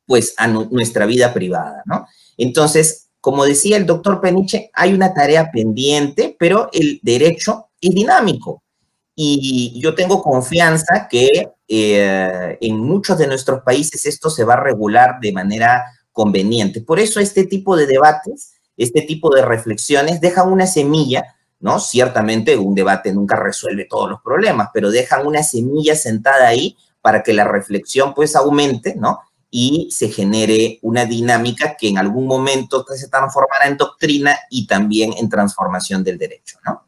pues, a nuestra vida privada, ¿no? Entonces, como decía el doctor Peniche, hay una tarea pendiente, pero el derecho es dinámico. Y yo tengo confianza que en muchos de nuestros países esto se va a regular de manera conveniente. Por eso este tipo de debates, este tipo de reflexiones dejan una semilla, ¿no? Ciertamente un debate nunca resuelve todos los problemas, pero dejan una semilla sentada ahí para que la reflexión pues aumente, ¿no? Y se genere una dinámica que en algún momento se transformará en doctrina y también en transformación del derecho, ¿no?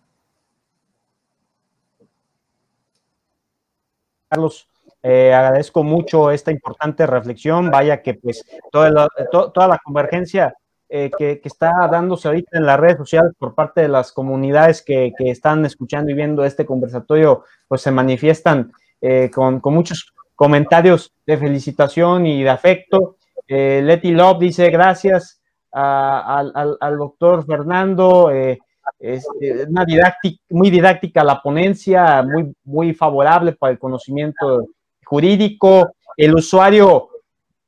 Carlos, agradezco mucho esta importante reflexión. Vaya que pues toda la convergencia que está dándose ahorita en las redes sociales por parte de las comunidades que están escuchando y viendo este conversatorio, pues se manifiestan con muchos comentarios de felicitación y de afecto. Letty Love dice gracias al doctor Fernando. Muy didáctica la ponencia, muy favorable para el conocimiento jurídico. El usuario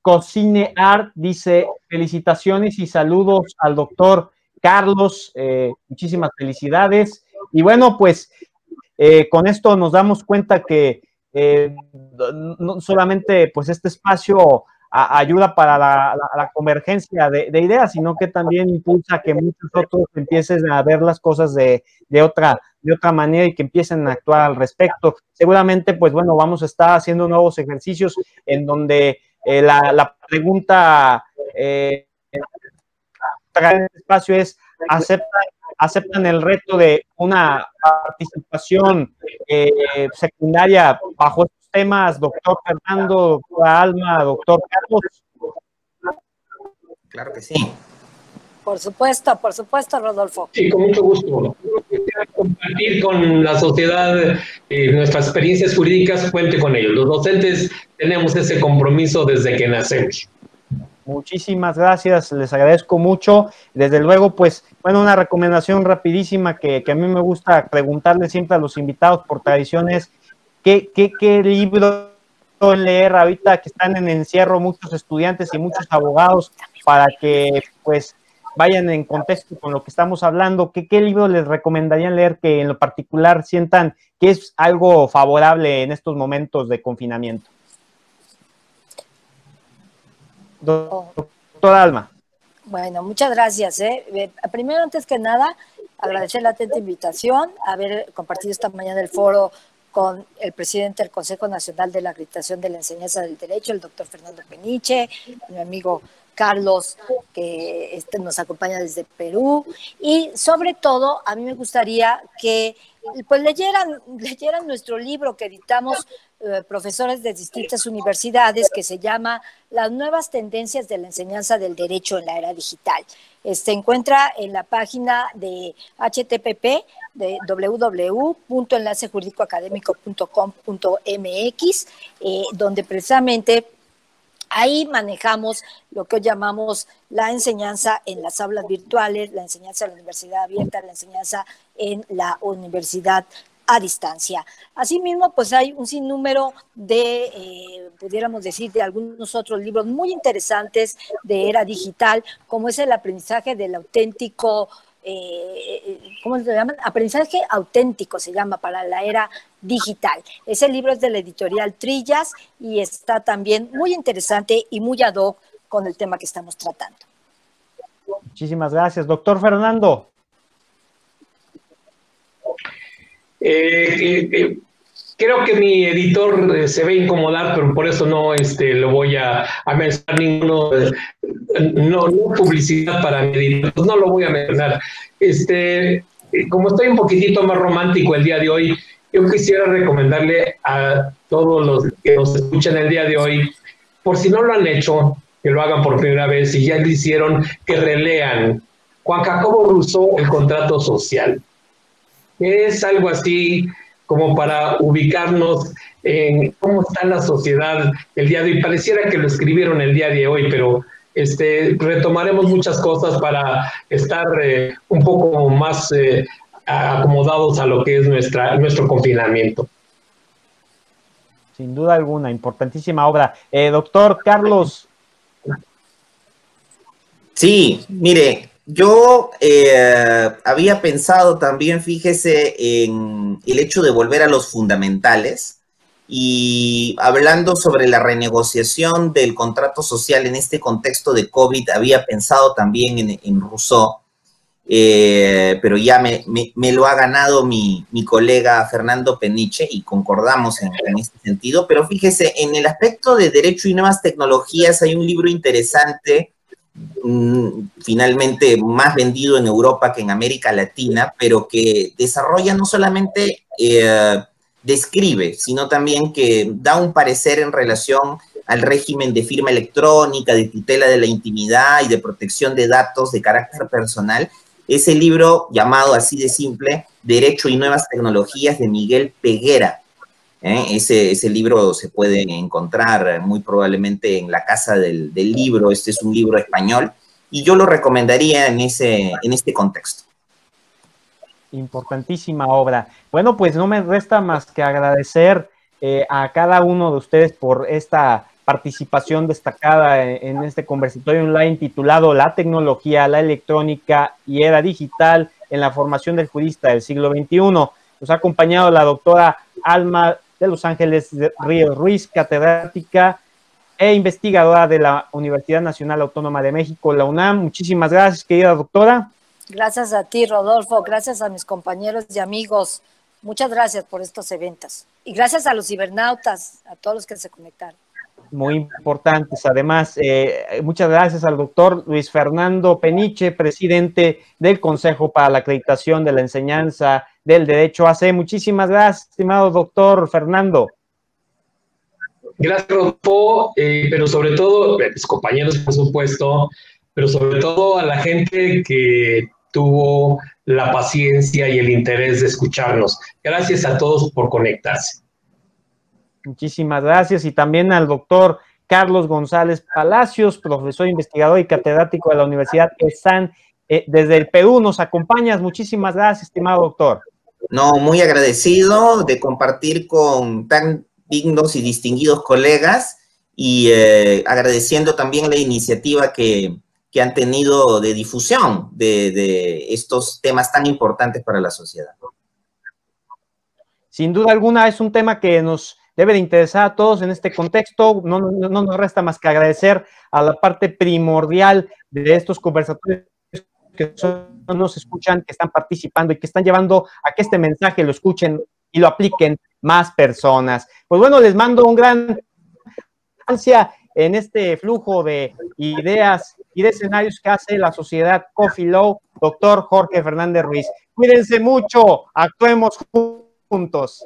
Cocine Art dice felicitaciones y saludos al doctor Carlos, muchísimas felicidades. Y bueno, pues con esto nos damos cuenta que no solamente pues este espacio ayuda para la convergencia de ideas, sino que también impulsa que muchos otros empiecen a ver las cosas de otra manera y que empiecen a actuar al respecto. Seguramente, pues bueno, vamos a estar haciendo nuevos ejercicios en donde la pregunta para este espacio es, ¿aceptan el reto de una participación secundaria bajo estos temas, doctor Fernando, doctora Alma, doctor Carlos? Claro que sí. Por supuesto, Rodolfo. Sí, con mucho gusto. Compartir con la sociedad nuestras experiencias jurídicas, cuente con ellos. Los docentes tenemos ese compromiso desde que nacemos. Muchísimas gracias, les agradezco mucho. Desde luego, pues, bueno, una recomendación rapidísima que a mí me gusta preguntarle siempre a los invitados por tradiciones, ¿qué libro leer ahorita que están en encierro muchos estudiantes y muchos abogados para que, pues, vayan en contexto con lo que estamos hablando? ¿Qué libro les recomendarían leer que en lo particular sientan que es algo favorable en estos momentos de confinamiento? Doctor Alma. Bueno, muchas gracias. Primero, antes que nada, agradecer la atenta invitación, haber compartido esta mañana el foro con el presidente del Consejo Nacional de la Acreditación de la Enseñanza del Derecho, el doctor Fernando Peniche, mi amigo Carlos, que nos acompaña desde Perú, y sobre todo a mí me gustaría que pues leyeran nuestro libro que editamos profesores de distintas universidades, que se llama Las nuevas tendencias de la enseñanza del derecho en la era digital. Se encuentra en la página de http de www.enlacejurídicoacadémico.com.mx, donde precisamente ahí manejamos lo que hoy llamamos la enseñanza en las aulas virtuales, la enseñanza en la universidad abierta, la enseñanza en la universidad a distancia. Asimismo, pues hay un sinnúmero de, pudiéramos decir, de algunos otros libros muy interesantes de era digital, como es el aprendizaje del auténtico, ¿cómo se llaman? Aprendizaje auténtico se llama para la era digital. Ese libro es de la editorial Trillas y está también muy interesante y muy ad hoc con el tema que estamos tratando. Muchísimas gracias. Doctor Fernando. Creo que mi editor se va a incomodar, pero por eso no lo voy a mencionar ninguno, no publicidad para mi editor, pues no lo voy a mencionar. Como estoy un poquitito más romántico el día de hoy, yo quisiera recomendarle a todos los que nos escuchan el día de hoy, por si no lo han hecho, que lo hagan por primera vez, y ya lo hicieron, que relean Juan Jacobo Rousseau, El contrato social. Es algo así como para ubicarnos en cómo está la sociedad el día de hoy. Pareciera que lo escribieron el día de hoy, pero retomaremos muchas cosas para estar un poco más acomodados a lo que es nuestro confinamiento. Sin duda alguna, importantísima obra. Doctor Carlos. Sí, mire, yo había pensado también, fíjese, en el hecho de volver a los fundamentales y hablando sobre la renegociación del contrato social en este contexto de COVID, había pensado también en Rousseau, pero ya me lo ha ganado mi colega Fernando Peniche y concordamos en este sentido. Pero fíjese, en el aspecto de derecho y nuevas tecnologías hay un libro interesante, finalmente más vendido en Europa que en América Latina, pero que desarrolla no solamente describe, sino también que da un parecer en relación al régimen de firma electrónica, de tutela de la intimidad y de protección de datos de carácter personal. Ese libro, llamado así de simple, Derecho y Nuevas Tecnologías, de Miguel Peguera. Ese libro se puede encontrar muy probablemente en la Casa del Libro. Este es un libro español y yo lo recomendaría en este contexto. Importantísima obra. Bueno, pues no me resta más que agradecer a cada uno de ustedes por esta participación destacada en este conversatorio online titulado La tecnología, la electrónica y era digital en la formación del jurista del siglo XXI. Nos ha acompañado la doctora Alma de Los Ángeles Ríos Ruiz, catedrática e investigadora de la Universidad Nacional Autónoma de México, la UNAM. Muchísimas gracias, querida doctora. Gracias a ti, Rodolfo, gracias a mis compañeros y amigos. Muchas gracias por estos eventos. Y gracias a los cibernautas, a todos los que se conectaron. Muy importantes. Además, muchas gracias al doctor Luis Fernando Peniche, presidente del Consejo para la Acreditación de la Enseñanza del Derecho AC. Muchísimas gracias, estimado doctor Fernando. Gracias, Rodolfo, pero sobre todo, mis compañeros, por supuesto, pero sobre todo a la gente que tuvo la paciencia y el interés de escucharnos. Gracias a todos por conectarse. Muchísimas gracias. Y también al doctor Carlos González Palacios, profesor investigador y catedrático de la Universidad ESAN, desde el Perú. Nos acompañas. Muchísimas gracias, estimado doctor. No, muy agradecido de compartir con tan dignos y distinguidos colegas y agradeciendo también la iniciativa que han tenido de difusión de estos temas tan importantes para la sociedad. Sin duda alguna es un tema que nos debe de interesar a todos en este contexto. No nos resta más que agradecer a la parte primordial de estos conversatorios que nos escuchan, que están participando y que están llevando a que este mensaje lo escuchen y lo apliquen más personas. Pues bueno, les mando un gran ansia en este flujo de ideas y de escenarios que hace la sociedad Coffee Law, doctor Jorge Fernández Ruiz. Cuídense mucho, actuemos juntos.